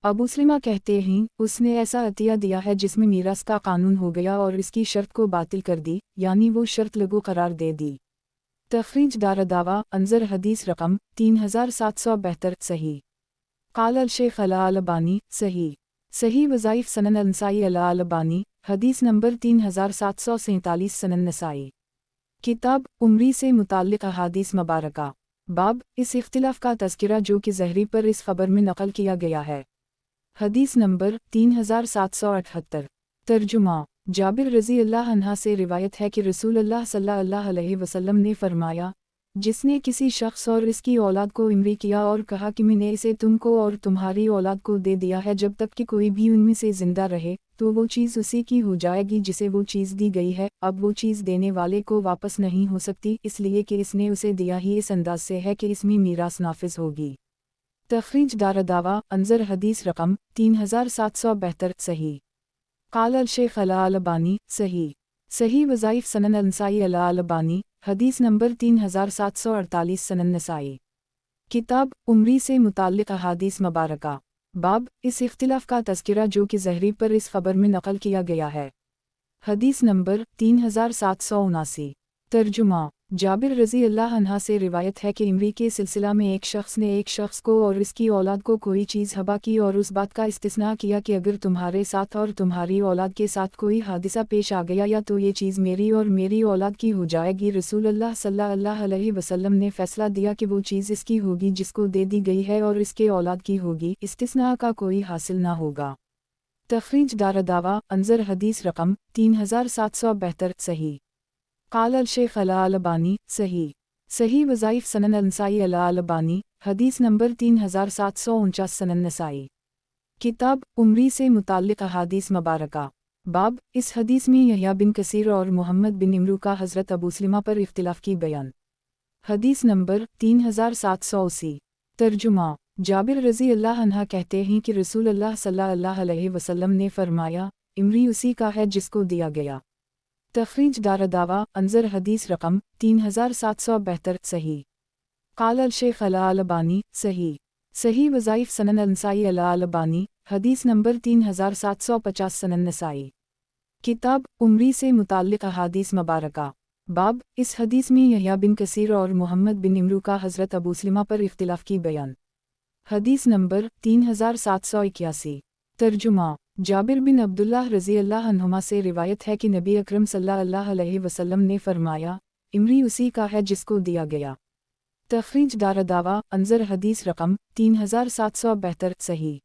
ابو سلمہ کہتے ہیں اس نے ایسا عطیہ دیا ہے جس میں میراث کا قانون ہو گیا اور اس کی شرط کو باطل کر دی، یعنی وہ شرط لغو قرار دے دی۔ تخریج دارالدعوہ انظر حدیث رقم 3772 صحیح۔ قال الشیخ الالبانی صحیح وظائف سنن النسائی الالبانی حدیث نمبر 3747 سنن نسائی۔ کتاب عمری سے متعلق احادیث مبارکہ، باب اس اختلاف کا تذکرہ جو کہ زہری پر اس خبر میں نقل کیا گیا ہے۔ حدیث نمبر 3778۔ ترجمہ۔ جابر رضی اللہ عنہ سے روایت ہے کہ رسول اللہ صلی اللہ علیہ وسلم نے فرمایا، جس نے کسی شخص اور اس کی اولاد کو امری کیا اور کہا کہ میں نے اسے تم کو اور تمہاری اولاد کو دے دیا ہے جب تک کہ کوئی بھی ان میں سے زندہ رہے، تو وہ چیز اسی کی ہو جائے گی جسے وہ چیز دی گئی ہے، اب وہ چیز دینے والے کو واپس نہیں ہو سکتی اس لیے کہ اس نے اسے دیا ہی اس انداز سے ہے کہ اس میں میراث نافذ ہوگی۔ تخریج دارالدعوہ انظر حدیث رقم 3772 صحیح۔ قال الشیخ الالبانی صحیح وظائف سنن النسائی الالبانی حدیث نمبر 3748 سنن نسائی۔ کتاب عمری سے متعلق احادیث مبارکہ، باب اس اختلاف کا تذکرہ جو کہ زہری پر اس خبر میں نقل کیا گیا ہے۔ حدیث نمبر 3779۔ ترجمہ۔ جابر رضی اللہ عنہ سے روایت ہے کہ امری کے سلسلہ میں ایک شخص نے ایک شخص کو اور اس کی اولاد کو کوئی چیز ہبہ کی اور اس بات کا استثناء کیا کہ اگر تمہارے ساتھ اور تمہاری اولاد کے ساتھ کوئی حادثہ پیش آ گیا یا تو یہ چیز میری اور میری اولاد کی ہو جائے گی۔ رسول اللہ صلی اللہ علیہ وسلم نے فیصلہ دیا کہ وہ چیز اس کی ہوگی جس کو دے دی گئی ہے اور اس کے اولاد کی ہوگی، استثناء کا کوئی حاصل نہ ہوگا۔ تخریج دارالدعوہ انظر حدیث رقم 3772 صحیح۔ قال الشیخ الالبانی صحیح وظائف سنن النسائی الالبانی حدیث نمبر 3749 سنن نسائی۔ کتاب عمری سے متعلق احادیث مبارکہ، باب اس حدیث میں یحییٰ بن کثیر اور محمد بن عمرو کا حضرت ابو سلمہ پر اختلاف کی بیان۔ حدیث نمبر 3780۔ ترجمہ۔ جابر رضی اللہ عنہ کہتے ہیں کہ رسول اللہ صلی اللہ علیہ وسلم نے فرمایا، امری اسی کا ہے جس کو دیا گیا۔ تخریج دارالدعوہ انظر حدیث رقم 3772 صحیح۔ قال الشیخ الالبانی صحیح وظائف سنن النسائی الالبانی حدیث نمبر 3750 سنن نسائی۔ किताब उम्री से मुताल्लिक़ अहादीस मुबारका। बाब, इस हदीस में यहया बिन कसीर और मोहम्मद बिन इमरू का हज़रत अबू सलमा पर इख्तिलाफ़ की बयान। हदीस नंबर 3781। तर्जुमा। जाबिर बिन अब्दुल्लाह रज़ी अल्लाह अन्हुमा से रिवायत है कि नबी अकरम सल्लल्लाहु अलैहि वसल्लम ने फरमाया, इमरी उसी का है जिसको दिया गया। तख़रीज दारदावा अंज़र हदीस रकम 3772 सही।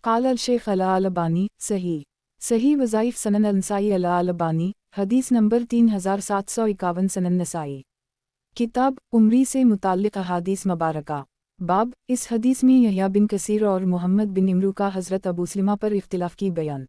क़ाल अल-शेख अल-अलबानी सही। सही वज़ाइफ़ सनन अल-नसाई अल-अलबानी हदीस नंबर 3751 सनन नसाई। किताब उम्री से मुताल्लिक़ अहादीस मुबारका। बाब, इस हदीस में यहया बिन कसीर और मोहम्मद बिन इमरू का हज़रत अबू सलमा पर इख्तिलाफ़ की बयान।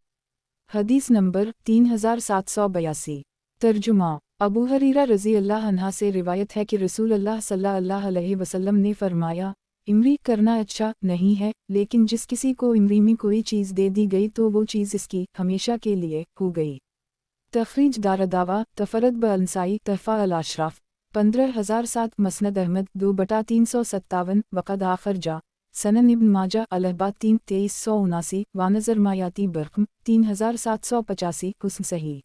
हदीस नंबर 3782। तर्जुमा। अबू हरीरा रज़ी अल्लाह अन्हा से रिवायत है कि रसूल अल्लाह सल्लल्लाहु अलैहि वसल्लम ने फरमाया, इमरी करना अच्छा नहीं है, लेकिन जिस किसी को इमरी में कोई चीज़ दे दी गई तो वो चीज़ इसकी हमेशा के लिए हो गई। तख़रीज दारदावा तफ़रद ब-अनसाई तहफ़ा अल-अशराफ़ 15007 मसनद अहमद 2/357 वक़द आखर जा सनन इब्न माजा अलहबाद 3-2379 वानज़र मायाती बरक़म 3785 हुस्न सही।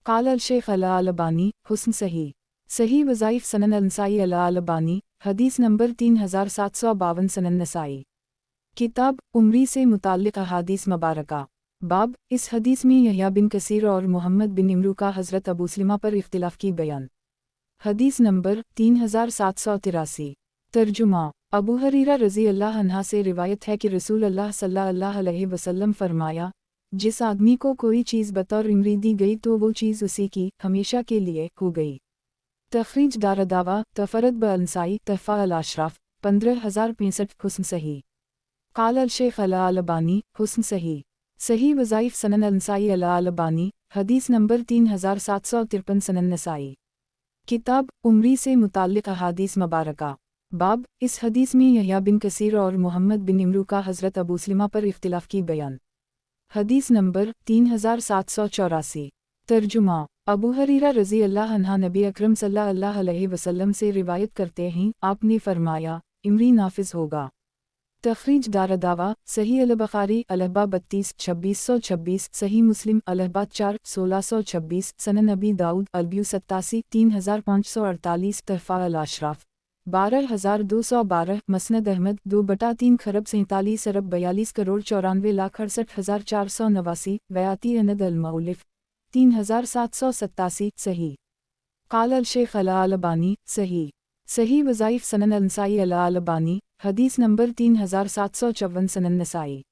क़ाल अल-शेख अल-अलबानी हुस्न सही। सही वज़ाइफ़ सनन अल-नसाई अल-अलबानी हदीस नंबर 3752 सनन नसाई। किताब उम्री से मुताल्लिक़ अहादीस मुबारका। बाब, इस हदीस में यहया बिन कसीर और मोहम्मद बिन इमरू का हज़रत अबू सलमा पर इख्तिलाफ़ की बयान। हदीस नंबर 3783। तर्जुमा। अबू हरीरा रज़ी अल्लाह अन्हा से रिवायत है कि रसूल अल्लाह सल्लल्लाहु अलैहि वसल्लम फरमाया, जिस आदमी को कोई चीज़ बतौर इमरी दी गई तो वो चीज़ उसी की हमेशा के लिए हो गई। तख़रीज दारदावा तफ़रद ब-अनसाई तहफ़ा अल-अशराफ़ 15065 हुस्न सही। क़ाल अल-शेख अल-अलबानी हुस्न सही। सही वज़ाइफ़ सनन अल-नसाई अल-अलबानी हदीस नंबर 3753 सनन नसाई। किताब उम्री से मुताल्लिक़ अहादीस मुबारका। बाब, इस हदीस में यहया बिन कसीर और मोहम्मद बिन इमरू का हज़रत अबू सलमा पर इख्तिलाफ़ की बयान। हदीस नंबर 3784। तर्जुमा। अबू हरीरा रज़ी अल्लाह अन्हा नबी अकरम सल्लल्लाहु अलैहि वसल्लम से रिवायत करते हैं, आपने फरमाया, इमरी नाफिज़ होगा। तख़रीज दारदावा सही अल-बुख़ारी अलहबा 32-2626 सही मुस्लिम अलहबा 4-1626 सनन नबी दाऊद अलबियु 87 3548 तहफ़ा अल-अशराफ़ 12212 मसनद अहमद 2/3 खरब 47 अरब 42 करोड़ 94,68,489 वयाती अनद अल-मौलिफ़ 3787 सही। क़ाल अल-शेख अल-अलबानी सही। सही वज़ाइफ़ सनन अल-नसाई अल-अलबानी हदीस नंबर 3754 सनन नसाई।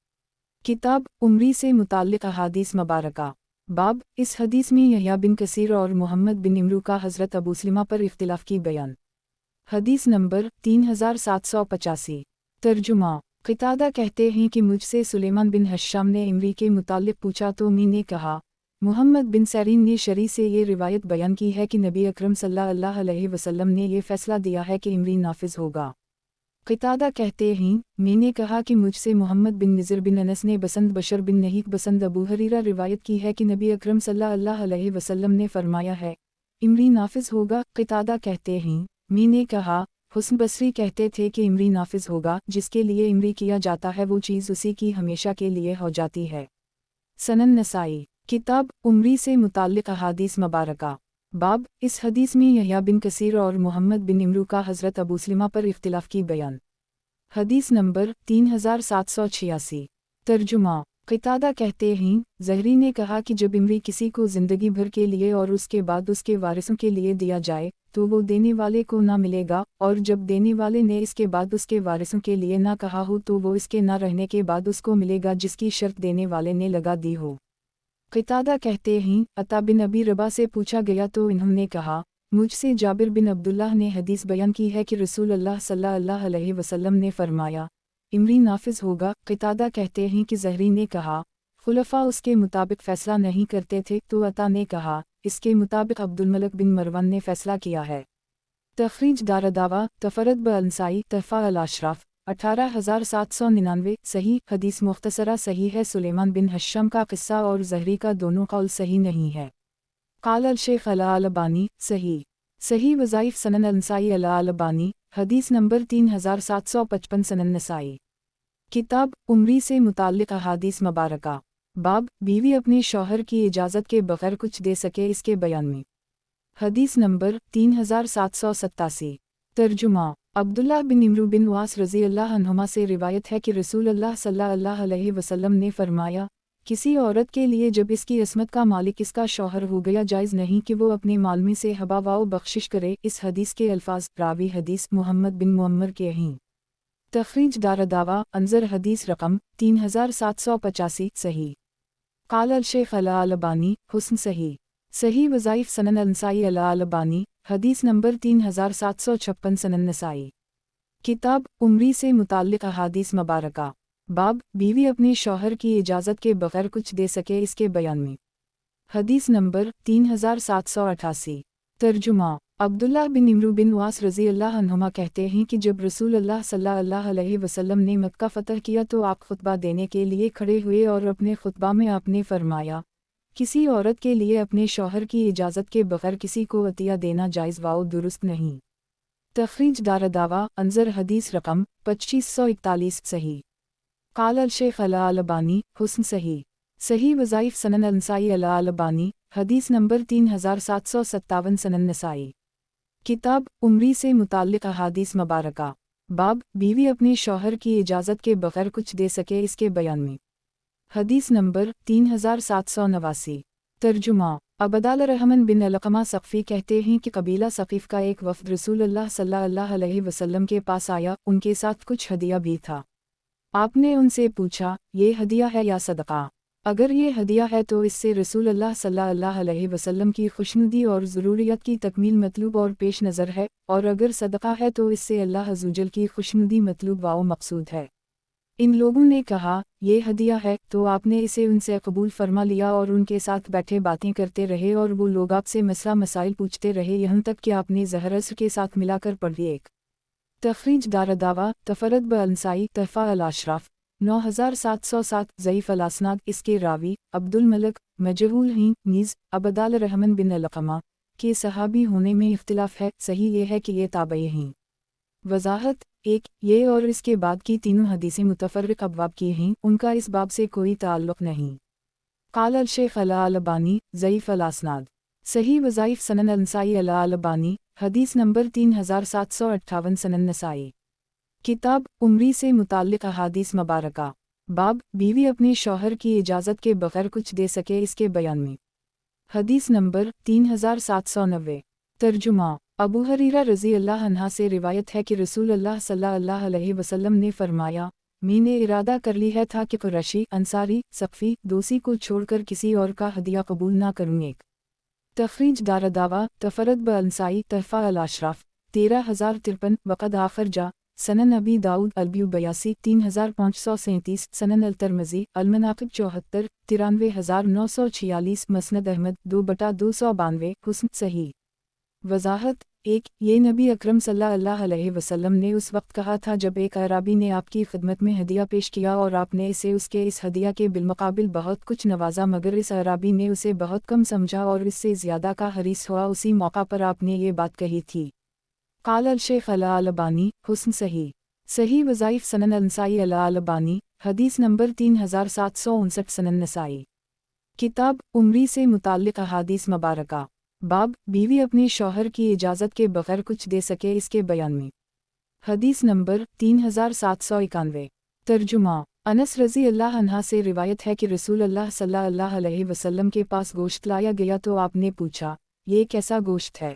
किताब उम्री से मुताल्लिक़ अहादीस मुबारका। बाब, इस हदीस में यहया बिन कसीर और मोहम्मद बिन इमरू का हज़रत अबू सलमा पर इख्तिलाफ़ की बयान। हदीस नंबर 3785। तर्जुमा। क़तादा कहते हैं कि मुझसे सुलेमान बिन हश्शाम ने इमरी के मुताल्लिक़ पूछा तो मैंने कहा, मुहम्मद बिन सैरीन ने शरी से ये रिवायत बयान की है कि नबी अकरम सल्लल्लाहु अलैहि वसल्लम ने ये फ़ैसला दिया है कि इमरी नाफिज़ होगा। क़तादा कहते हैं, मैंने कहा कि मुझसे मोहम्मद बिन निज़र बिन अनस ने बसंत बशर बिन नहीक बसंत अबू हरीरा रिवायत की है कि नबी अकरम सल्लल्लाहु अलैहि वसल्लम ने फरमाया है, इमरी नाफिज़ होगा। क़तादा कहते हैं, मैंने कहा, हुस्न बसरी कहते थे कि इमरी नाफिज़ होगा, जिसके लिए इमरी किया जाता है वो चीज़ उसी की हमेशा के लिए हो जाती है। सनन नसाई। किताब उम्री से मुताल्लिक़ अहादीस मुबारका। बाब, इस हदीस में यहया बिन कसीर और मोहम्मद बिन इमरू का हज़रत अबू सलमा पर इख्तिलाफ़ की बयान। हदीस नंबर 3786। तर्जुमा। क़तादा कहते हैं, ज़हरी ने कहा कि जब इमरी किसी को ज़िंदगी भर के लिए और उसके बाद उसके वारिसों के लिए दिया जाए तो वो देने वाले को ना मिलेगा, और जब देने वाले ने इसके बाद उसके वारिसों के लिए ना कहा हो तो वो इसके ना रहने के बाद उसको मिलेगा जिसकी शर्त देने वाले ने लगा दी हो। क़तादा कहते हैं, अता बिन अबी रबा से पूछा गया तो इन्होंने कहा, मुझसे जाबिर बिन अब्दुल्लाह ने हदीस बयान की है कि रसूल अल्लाह सल्लल्लाहु अलैहि वसल्लम ने फरमाया, इमरी नाफिज़ होगा। क़तादा कहते हैं कि ज़हरी ने कहा, खुलफ़ा उसके मुताबिक फ़ैसला नहीं करते थे तो अता ने कहा, इसके मुताबिक अब्दुल मलिक बिन मरवान ने फ़ैसला किया है। तख़रीज दारदावा तफ़रद ब-अनसाई तहफ़ा अल-अशराफ़ 18799 सही। हदीस मुख्तसरा सही है। सुलेमान बिन हश्शम का क़िस्सा और ज़हरी का दोनों कौल सही नहीं है। क़ाल अल-शेख अल-अलबानी सही। सही वज़ाइफ़ सनन अल-नसाई अल-अलबानी हदीस नंबर 3755 सनन नसाई। किताब उम्री से मुताल्लिक़ अहादीस मुबारका। बाब बीवी अपने शौहर की इजाज़त के बगैर कुछ दे सके इसके बयान में। हदीस नंबर 3787। तर्जुमा। अब्दुल्लाह बिन इम्रू बिन वास रज़ी अल्लाह अन्हुमा से रिवायत है कि रसूल अल्लाह सल्लल्लाहु अलैहि वसल्लम ने फरमाया, किसी औरत के लिए जब इसकी अस्मत का मालिक इसका शौहर हो गया जायज़ नहीं कि वो अपने माल में से हबा व बख्शिश करे। इस हदीस के अल्फाज रावी हदीस मुहम्मद बिन मुअम्मर के हैं। तखरीज दारदावा अंजर हदीस रकम 3785 सही। काल अल-शेख अल-अलबानी हुस्न सही। सही वज़ाइफ सनन अल-नसाई अल-अलबानी हदीस नंबर 3756 सनन नसाई। किताब उम्री से मुताल्लिक़ अहादीस मुबारका। बाब बीवी अपने शौहर की इजाज़त के बगैर कुछ दे सके इसके बयान में। हदीस नंबर 3788। तर्जुमा। अब्दुल्लाह बिन इम्रू बिन वास रज़ी अल्लाह अन्हुमा कहते हैं कि जब रसूल अल्लाह सल्लल्लाहु अलैहि वसल्लम ने मक्का फ़तह किया तो आप खुतबा देने के लिए खड़े हुए और अपने खुतबा में आपने फरमाया, किसी औरत के लिए अपने शौहर की इजाज़त के बगैर किसी को अतिया देना जायज़ व दुरुस्त नहीं। तखरीज दारदावा अंजर हदीस रकम 2541 सही। काल अल-शेख अल-अलबानी हुस्न सही। सही वज़ाइफ सनन अल-नसाई अल-अलबानी हदीस नंबर 3757 सनन नसाई। किताब उम्री से मुताल्लिक़ अहादीस मुबारका। बाब बीवी अपने शौहर की इजाज़त के बगैर कुछ दे सके इसके बयान में। हदीस नंबर 3789। तर्जुमा। अबदाल रहमान बिन अलक़मा सक़फ़ी कहते हैं कि कबीला सक़ीफ़ का एक वफ़द रसूल अल्लाह सल्लल्लाहु अलैहि वसल्लम के पास आया, उनके साथ कुछ हदिया भी था। आपने उनसे पूछा, ये हदिया है या सदक़ा? अगर ये हदिया है तो इससे रसूल अल्लाह सल्लल्लाहु अलैहि वसल्लम की खुशनुदी और ज़रूरियत की तकमील मतलूब और पेश नज़र है, और अगर सदक़ा है तो इससे अल्लाह अज़्ज़वजल की खुशनुदी मतलूब व मक़सूद है। इन लोगों ने कहा, ये हदिया है, तो आपने इसे उनसे कबूल फरमा लिया और उनके साथ बैठे बातें करते रहे और वो लोग आपसे मसला मसाइल पूछते रहे यहाँ तक कि आपने ज़हर अस्र के साथ मिलाकर पढ़ी। एक तखरीज दारदावा तफरद ब-अनसाई तहफ़ा अल-अशराफ 9707 ज़ईफ़ अल-असनाद। इसके रावी अब्दुल मलिक मजहूल हैं। नीज़ अबदाल रहमान बिन अलक़मा के सहाबी होने में इख्तिलाफ़ है। सही ये है कि ये ताबई हैं। वज़ाहत। एक ये और इसके बाद की तीनों हदीसें मुतफ़र्रिक़ अबवाब की हैं, उनका इस बाब से कोई ताल्लुक़ नहीं। काल अल-शेख अल-अलबानी ज़ईफ़ अल-असनाद। सही वज़ाइफ सनन अल-नसाई अल-अलबानी हदीस नंबर 3758 सनन नसाई। किताब उम्री से मुताल्लिक़ अहादीस मुबारका। बाब बीवी अपने शौहर की इजाज़त के बगैर कुछ दे सके इसके बयान में। हदीस नंबर 3790। तर्जुमा। अबू हरीरा रज़ी अल्लाह अन्हा से रिवायत है कि रसूल अल्लाह सल्लल्लाहु अलैहि वसल्लम ने फरमाया, मैंने इरादा कर ली है था कि कुरैशी, अंसारी, सक़फ़ी, दोसी को छोड़कर किसी और का हदिया कबूल ना करूँ। एक तखरीज दारदावा तफरद ब-अनसाई तहफ़ा अल-अशराफ 13053 वक़द आखिर जा सनन अबी दाऊद अल-ब्यू 82 3537 सनन अल-तिरमिज़ी अल-मनाक़िब 74 93946 मसनद अहमद 2/292 हुस्न सही। वज़ाहत। एक ये नबी अकरम सल्लल्लाहु अलैहि वसल्लम ने उस वक्त कहा था जब एक अराबी ने आपकी खिदमत में हदिया पेश किया और आपने इसे उसके इस हदिया के बिलमुकाबिल बहुत कुछ नवाजा, मगर इस अराबी ने उसे बहुत कम समझा और इससे ज़्यादा का हरीस हुआ। उसी मौका पर आपने ये बात कही थी। काल अल-शेख अल-अलबानी हुस्न सही। सही वज़ाइफ सनन अल-नसाई अल-अलबानी हदीस नंबर 3759 सनन नसाई। किताब उम्री से मुताल्लिक़ अहादीस मुबारका। बाब बीवी अपने शौहर की इजाज़त के बगैर कुछ दे सके इसके बयान में। हदीस नंबर 3791। तर्जुमा। अनस रज़ी अल्लाह अन्हा से रिवायत है कि रसूल अल्लाह सल्लल्लाहु अलैहि वसल्लम के पास गोश्त लाया गया तो आपने पूछा, ये कैसा गोश्त है?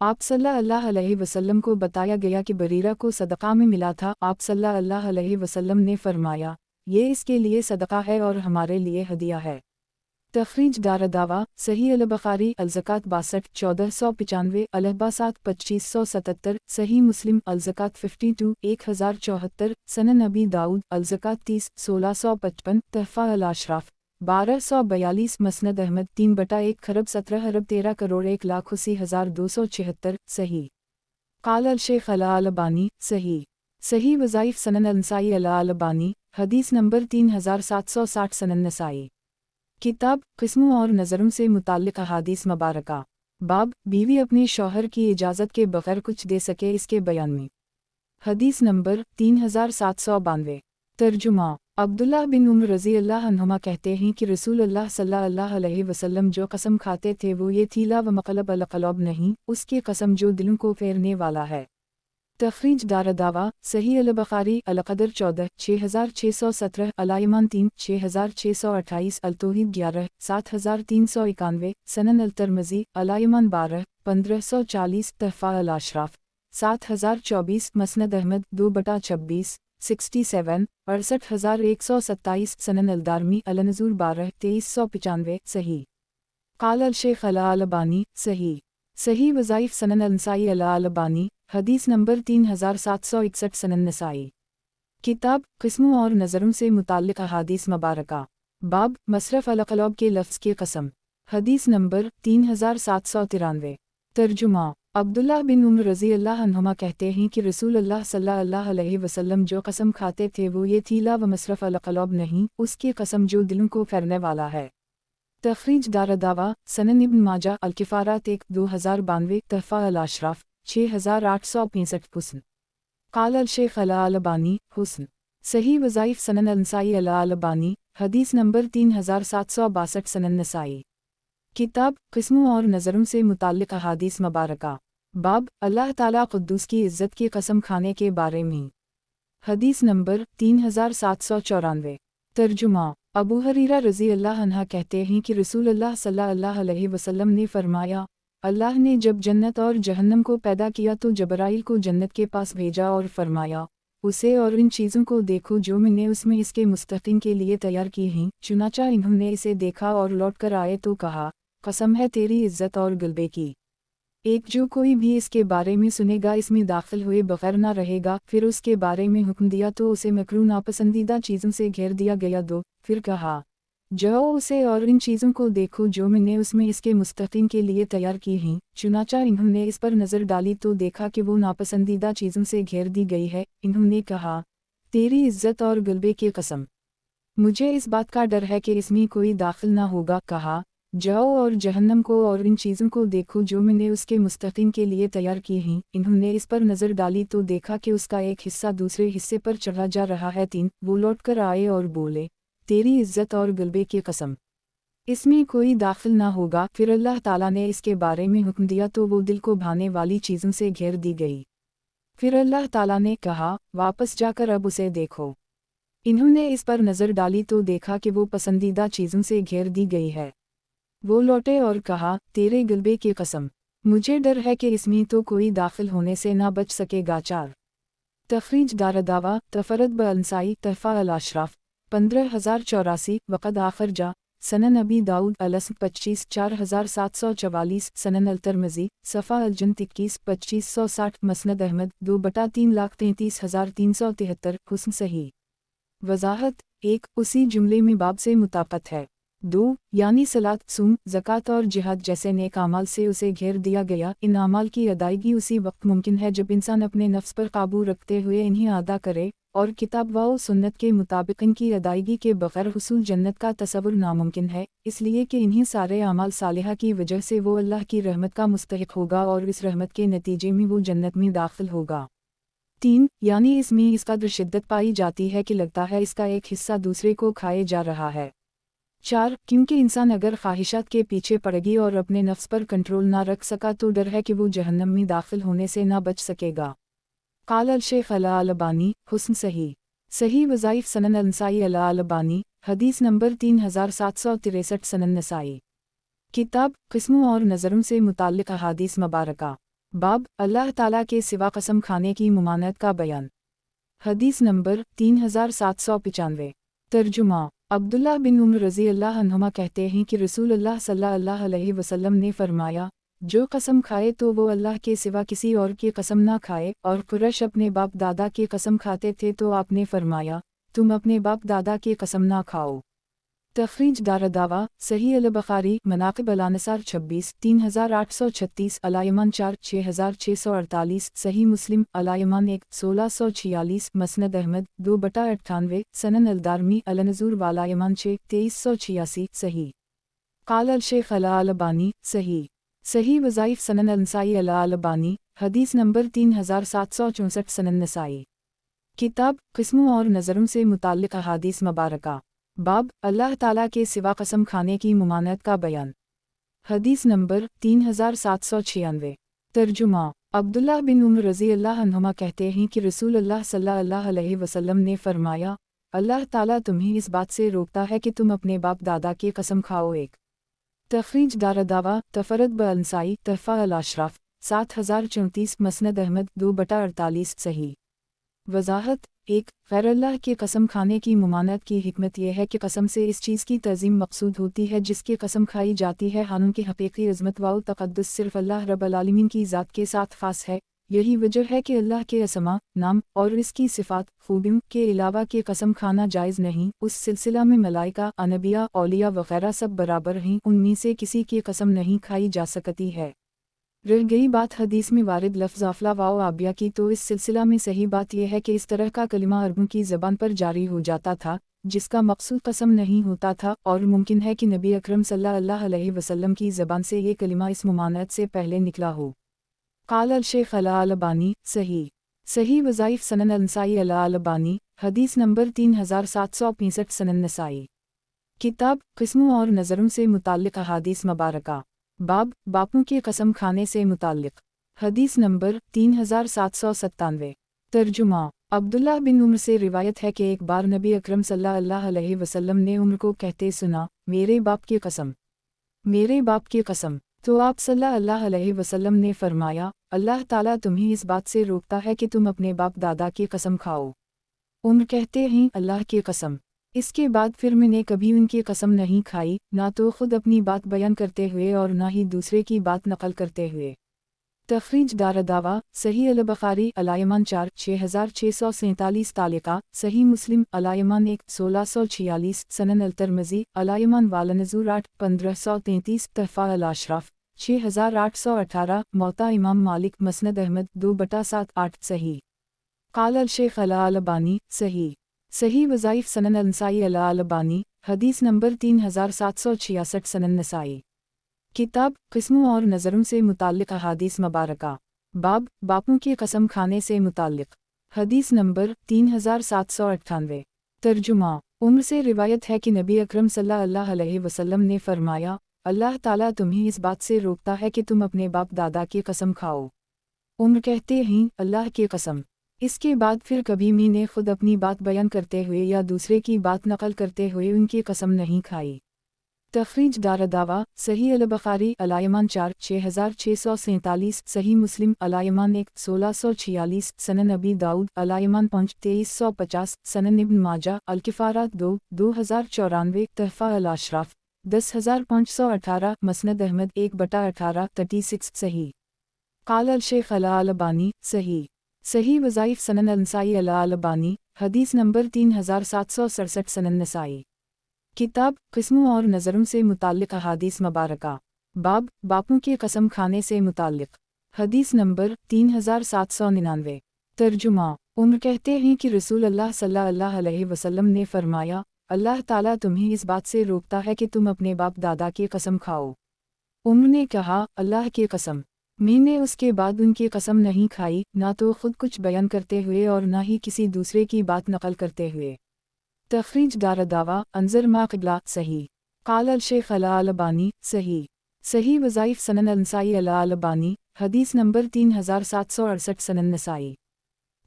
आप सल्लल्लाहु अलैहि वसल्लम को बताया गया कि बरीरा को सदक़ा में मिला था। आप सल्लल्लाहु अलैहि वसल्लम ने फरमाया, ये इसके लिए सदक़ा है और हमारे लिए हदिया है। तखरीज दारदावा सही अल-बुखारी अल-ज़कात 62 1495 अल-अहबासात 2577 सही मुस्लिम अल-ज़कात 52 1074 सनन अबी दाऊद अल-ज़कात 30 1655 तहफ़ा अल-अशराफ 1242 मसनद अहमद 3/1 खरब 17 अरब 13 करोड़ 1,80,276 सही। काल अल-शेख अल-अलबानी सही। सही वज़ाइफ सनन अल-नसाई अल-अलबानी हदीस नंबर 3760 सनन नसाई। किताब क़िस्मों और नज़रों से मुताल्लिक़ अहादीस मुबारका। बाब बीवी अपने शौहर की इजाज़त के बगैर कुछ दे सके इसके बयान में। हदीस नंबर 3792। तर्जुमा। عبداللہ بن عمر رضی اللہ عنہما کہتے ہیں کہ رسول اللہ صلی اللہ علیہ وسلم جو قسم کھاتے تھے وہ یہ تھی لا و مقلب القلوب نہیں، اس کی قسم جو دلوں کو پھیرنے والا ہے۔ تخریج دارالدعویٰ صحیح البخاری القدر 14 6617 الایمان 3 6628 التوحید 11 7391 سنن الترمذی الایمان 12 1540 تحفہ الاشراف 7024 مسند احمد 2/26 67 68127 سنن الدارمی النزول 12 2395 صحیح قال الشیخ الالبانی صحیح وظائف سنن النسائی الالبانی حدیث نمبر 3761 سنن نسائی کتاب قسموں اور نظروں سے متعلق احادیث مبارکہ باب مصرف القلوب کے لفظ کی قسم حدیث نمبر 3793 ترجمہ عبداللہ بن عمر رضی اللہ عنہما کہتے ہیں کہ رسول اللہ صلی اللہ علیہ وسلم جو قسم کھاتے تھے وہ یہ تھی لا و مصرف القلوب نہیں، اس کی قسم جو دلوں کو پھیرنے والا ہے۔ تخریج دارالدعویٰ سنن ابن ماجہ الکفارات 1 2092 تحفہ الاشراف 6865 حسن قال الشیخ الالبانی حسن صحیح وظائف سنن النسائی الالبانی حدیث نمبر 3762 سنن نسائی کتاب قسموں اور نظروں سے متعلق احادیث مبارکہ باب اللہ تعالیٰ قدوس کی عزت کی قسم کھانے کے بارے میں حدیث نمبر 3794 ترجمہ ابو ہریرہ رضی اللہ عنہ کہتے ہیں کہ رسول اللہ صلی اللہ علیہ وسلم نے فرمایا، اللہ نے جب جنت اور جہنم کو پیدا کیا تو جبرائیل کو جنت کے پاس بھیجا اور فرمایا اسے اور ان چیزوں کو دیکھو جو میں نے اس میں اس کے مستحقین کے لیے تیار کی ہیں، چنانچہ انہوں نے اسے دیکھا اور لوٹ کر آئے تو کہا قسم ہے تیری عزت اور غلبے کی، ایک جو کوئی بھی اس کے بارے میں سنے گا اس میں داخل ہوئے بغیر نہ رہے گا۔ پھر اس کے بارے میں حکم دیا تو اسے مکروہ ناپسندیدہ چیزوں سے گھیر دیا گیا دو، پھر کہا جاؤ اسے اور ان چیزوں کو دیکھو جو میں نے اس میں اس کے مستحقین کے لیے تیار کی ہیں، چنانچہ انہوں نے اس پر نظر ڈالی تو دیکھا کہ وہ ناپسندیدہ چیزوں سے گھیر دی گئی ہے۔ انہوں نے کہا تیری عزت اور غلبے کی قسم، مجھے اس بات کا ڈر ہے کہ اس میں کوئی داخل نہ ہوگا۔ کہا جاؤ اور جہنم کو اور ان چیزوں کو دیکھو جو میں نے اس کے مستحقین کے لیے تیار کی ہیں۔ انہوں نے اس پر نظر ڈالی تو دیکھا کہ اس کا ایک حصہ دوسرے حصے پر چڑھا جا رہا ہے۔ 3 وہ لوٹ کر آئے اور بولے تیری عزت اور غلبے کی قسم، اس میں کوئی داخل نہ ہوگا۔ پھر اللہ تعالیٰ نے اس کے بارے میں حکم دیا تو وہ دل کو بھانے والی چیزوں سے گھیر دی گئی۔ پھر اللہ تعالیٰ نے کہا واپس جا کر اب اسے دیکھو۔ انہوں نے اس پر نظر ڈالی تو دیکھا کہ وہ پسندیدہ چیزوں سے گھیر دی گئی ہے۔ وہ لوٹے اور کہا تیرے غلبے کی قسم، مجھے ڈر ہے کہ اس میں تو کوئی داخل ہونے سے نہ بچ سکے گا۔ 4 تخریج دارالدعویٰ تفرد بالنسائی تحفہ الاشراف 15084 وقد آخر جا سنن ابی داؤد الاسم 25 4744 سنن الترمذی صفحہ الجنت 21 2560 مسند احمد 2/333,373 حسن صحیح وضاحت 1 اسی جملے میں باب سے مطابقت ہے۔ 2 یعنی صلاۃ، صوم، زکوٰۃ اور جہاد جیسے نیک اعمال سے اسے گھیر دیا گیا۔ ان اعمال کی ادائیگی اسی وقت ممکن ہے جب انسان اپنے نفس پر قابو رکھتے ہوئے انہیں ادا کرے، اور کتاب و سنت کے مطابق ان کی ادائیگی کے بغیر حصول جنت کا تصور ناممکن ہے، اس لیے کہ انہیں سارے اعمال صالحہ کی وجہ سے وہ اللہ کی رحمت کا مستحق ہوگا اور اس رحمت کے نتیجے میں وہ جنت میں داخل ہوگا۔ 3 یعنی اس میں اس قدر شدت پائی جاتی ہے کہ لگتا ہے اس کا ایک حصہ دوسرے کو کھائے جا رہا ہے۔ 4 کیونکہ انسان اگر خواہشات کے پیچھے پڑ گئی اور اپنے نفس پر کنٹرول نہ رکھ سکا تو ڈر ہے کہ وہ جہنم میں داخل ہونے سے نہ بچ سکے گا۔ قال الشیخ الالبانی حسن صحیح وظائف سنن النسائی الالبانی حدیث نمبر 3763 سنن نسائی کتاب قسموں اور نظروں سے متعلق احادیث مبارکہ باب اللہ تعالیٰ کے سوا قسم کھانے کی ممانعت کا بیان حدیث نمبر 3795 ترجمہ عبداللہ بن عمر رضی اللہ عنہما کہتے ہیں کہ رسول اللہ صلی اللہ علیہ وسلم نے فرمایا جو قسم کھائے تو وہ اللہ کے سوا کسی اور کی قسم نہ کھائے، اور قریش اپنے باپ دادا کی قسم کھاتے تھے تو آپ نے فرمایا تم اپنے باپ دادا کی قسم نہ کھاؤ۔ تخریج دارالدعویٰ صحیح البخاری مناقب الانصار 26 3836 الایمان 4 6648 صحیح مسلم الایمان 1 1646 مسند احمد 2/98 سنن الدارمی النزول والایمان 6 2386 صحیح قال الشیخ الالبانی صحیح وظائف سنن النسائی الالبانی حدیث نمبر 3764 سنن نسائی किताब किस्मों और नज़रों से मुताल्लिक़ अहादीस मुबारका। बाब अल्लाह ताला के सिवा कसम खाने की मुमानत का बयान। हदीस नंबर 3796। तर्जुमा। अब्दुल्लाह बिन उमर रज़ी अल्लाह अन्हुमा कहते हैं कि रसूल अल्लाह सल्लल्लाहु अलैहि वसल्लम ने फरमाया, अल्लाह ताला तुम्हें इस बात से रोकता है कि तुम अपने बाप दादा की कसम खाओ। एक तखरीज दारदावा तफरद ब अंसाई तहफ़ा अल अशराफ 7034 मसनद अहमद 2/48 सही। वजाहत। एक गैर अल्लाह की कसम खाने की मुमानत की हिकमत यह है कि कसम से इस चीज़ की तज़ीम मकसूद होती है जिसकी कसम खाई जाती है, हालांकि हकीकी अज़मत व तक़द्दुस सिर्फ़ अल्लाह रब्बुल आलमीन की ज़ात के साथ ख़ास है। यही वजह है कि अल्लाह के असमा, नाम और इसकी सिफ़ात खूबियों के अलावा की कसम खाना जायज़ नहीं। उस सिलसिला में मलाइका, अनबिया, औलिया वग़ैरह सब बराबर हैं, उनमें से किसी की कसम नहीं खाई जा सकती है। रह गई बात हदीस में वारिद लफ्ज़ अफ़ला व आबिया की, तो इस सिलसिला में सही बात यह है कि इस तरह का कलिमा अरबों की ज़बान पर जारी हो जाता था जिसका मकसूद कसम नहीं होता था, और मुमकिन है कि नबी अकरम सल्लल्लाहु अलैहि वसल्लम की ज़बान से ये कलिमा इस मुमानत से पहले निकला हो। क़ाल अल शेख अल अलबानी सही वज़ाइफ़ सनन अनसाई अल अलबानी हदीस नंबर 3765 सनन नसाई। किताब किस्मों और नज़रों से मुताल्लिक़ अहादीस मुबारका। बाब बापों की कसम खाने से मुताल्लिक़। हदीस नंबर 3797। तर्जुमा। अब्दुल्लाह बिन उमर से रिवायत है कि एक बार नबी अकरम सल्लल्लाहु अलैहि वसल्लम ने उमर को कहते सुना, मेरे बाप की कसम, मेरे बाप की कसम। तो आप सल्लल्लाहु अलैहि वसल्लम ने फरमाया, अल्लाह ताला तुम्हें इस बात से रोकता है कि तुम अपने बाप दादा की कसम खाओ। उमर कहते हैं, अल्लाह की कसम। इसके बाद फिर मैंने कभी उनकी कसम नहीं खाई, ना तो खुद अपनी बात बयान करते हुए और ना ही दूसरे की बात नकल करते हुए। तखरीज दारदावा सही अल बुखारी अलायमान 4 6647 तालिका, सही मुस्लिम अलायमान 1 1646 सनन अल तिर्मिज़ी अलायमान वालनज़ूर 8 1533 तहफ़ा अल अशराफ 6818 मौता इमाम मालिक मसनद अहमद 2/7 सही। क़ाल अल शेख अल अलबानी सही वज़ाइफ़ सनन अनसाई अल अलबानी हदीस नंबर 3766 सनन नसाई। किताब किस्मों और नज़रों से मुताल्लिक़ अहादीस मुबारका। बाब बापों की कसम खाने से मुताल्लिक़। हदीस नंबर 3798। तर्जुमा। उमर से रिवायत है कि नबी अकरम सल्लल्लाहु अलैहि वसल्लम ने फरमाया, अल्लाह ताला तुम्हें इस बात से रोकता है कि तुम अपने बाप दादा की कसम खाओ। उमर कहते हैं, अल्लाह की कसम। इसके बाद फिर कभी मैंने खुद अपनी बात बयान करते हुए या दूसरे की बात नकल करते हुए उनकी कसम नहीं खाई। तखरीज दारदावा सही अल बुखारी अलायमान 4 6647 सही मुस्लिम अलायमान 1 1646 सनन अबी दाऊद अलायमान 5 2350 सनन इब्न माजा अल किफ़ारात 2 2094 तहफ़ा अल अशराफ 10518 मसनद अहमद 1/18 36 सही। क़ाल अल शेख अल अलबानी सही वज़ाइफ़ सनन अनसाई अल अलबानी हदीस नंबर 3767 सनन नसाई। किताब किस्मों और नज़रों से मुताल्लिक़ अहादीस मुबारका। बाब बापों की कसम खाने से मुताल्लिक़। हदीस नंबर 3799। तर्जुमा। उमर कहते हैं कि रसूल अल्लाह सल्लल्लाहु अलैहि वसल्लम ने फरमाया, अल्लाह ताला तुम्हें इस बात से रोकता है कि तुम अपने बाप दादा की कसम खाओ। उमर ने कहा, अल्लाह की कसम। मैंने उसके बाद उनकी कसम नहीं खाई, ना तो खुद कुछ बयान करते हुए और ना ही किसी दूसरे की बात नकल करते हुए। तखरीज दारदावा अंजर मा क़िबला सही। क़ाल अल शेख अल अलबानी सही वज़ाइफ़ सनन अनसाई अल अलबानी हदीस नंबर 3768 सनन नसाई।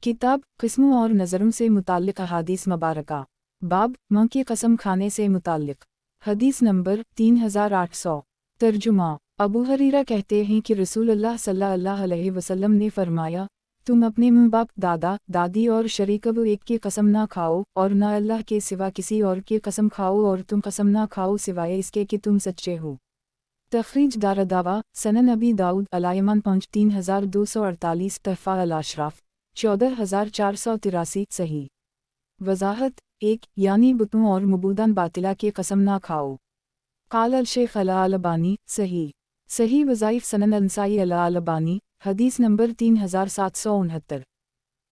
किताब किस्मों और नज़रों से मुताल्लिक़ अहादीस मुबारका। बाब मां की कसम खाने से मुताल्लिक़। हदीस नंबर 3800। तर्जुमा। अबू हरीरा कहते हैं कि रसूल अल्लाह सल्लल्लाहु अलैहि वसल्लम ने फरमाया, तुम अपने माँ बाप, दादा, दादी और शरीक व एक की कसम ना खाओ और ना अल्लाह के सिवा किसी और की कसम खाओ, और तुम कसम ना खाओ सिवाय इसके कि तुम सच्चे हो। तखरीज दारदावा सनन अबी दाऊद अलायमान 5 3248 तहफ़ा अल अशराफ 14483 सही। वजाहत। 1 यानी बुतों और मबूदान बातिला की कसम ना खाओ। क़ाल अल शेख अल अलबानी सही वज़ाइफ़ सनन अनसाई अल अलबानी हदीस नंबर 3769।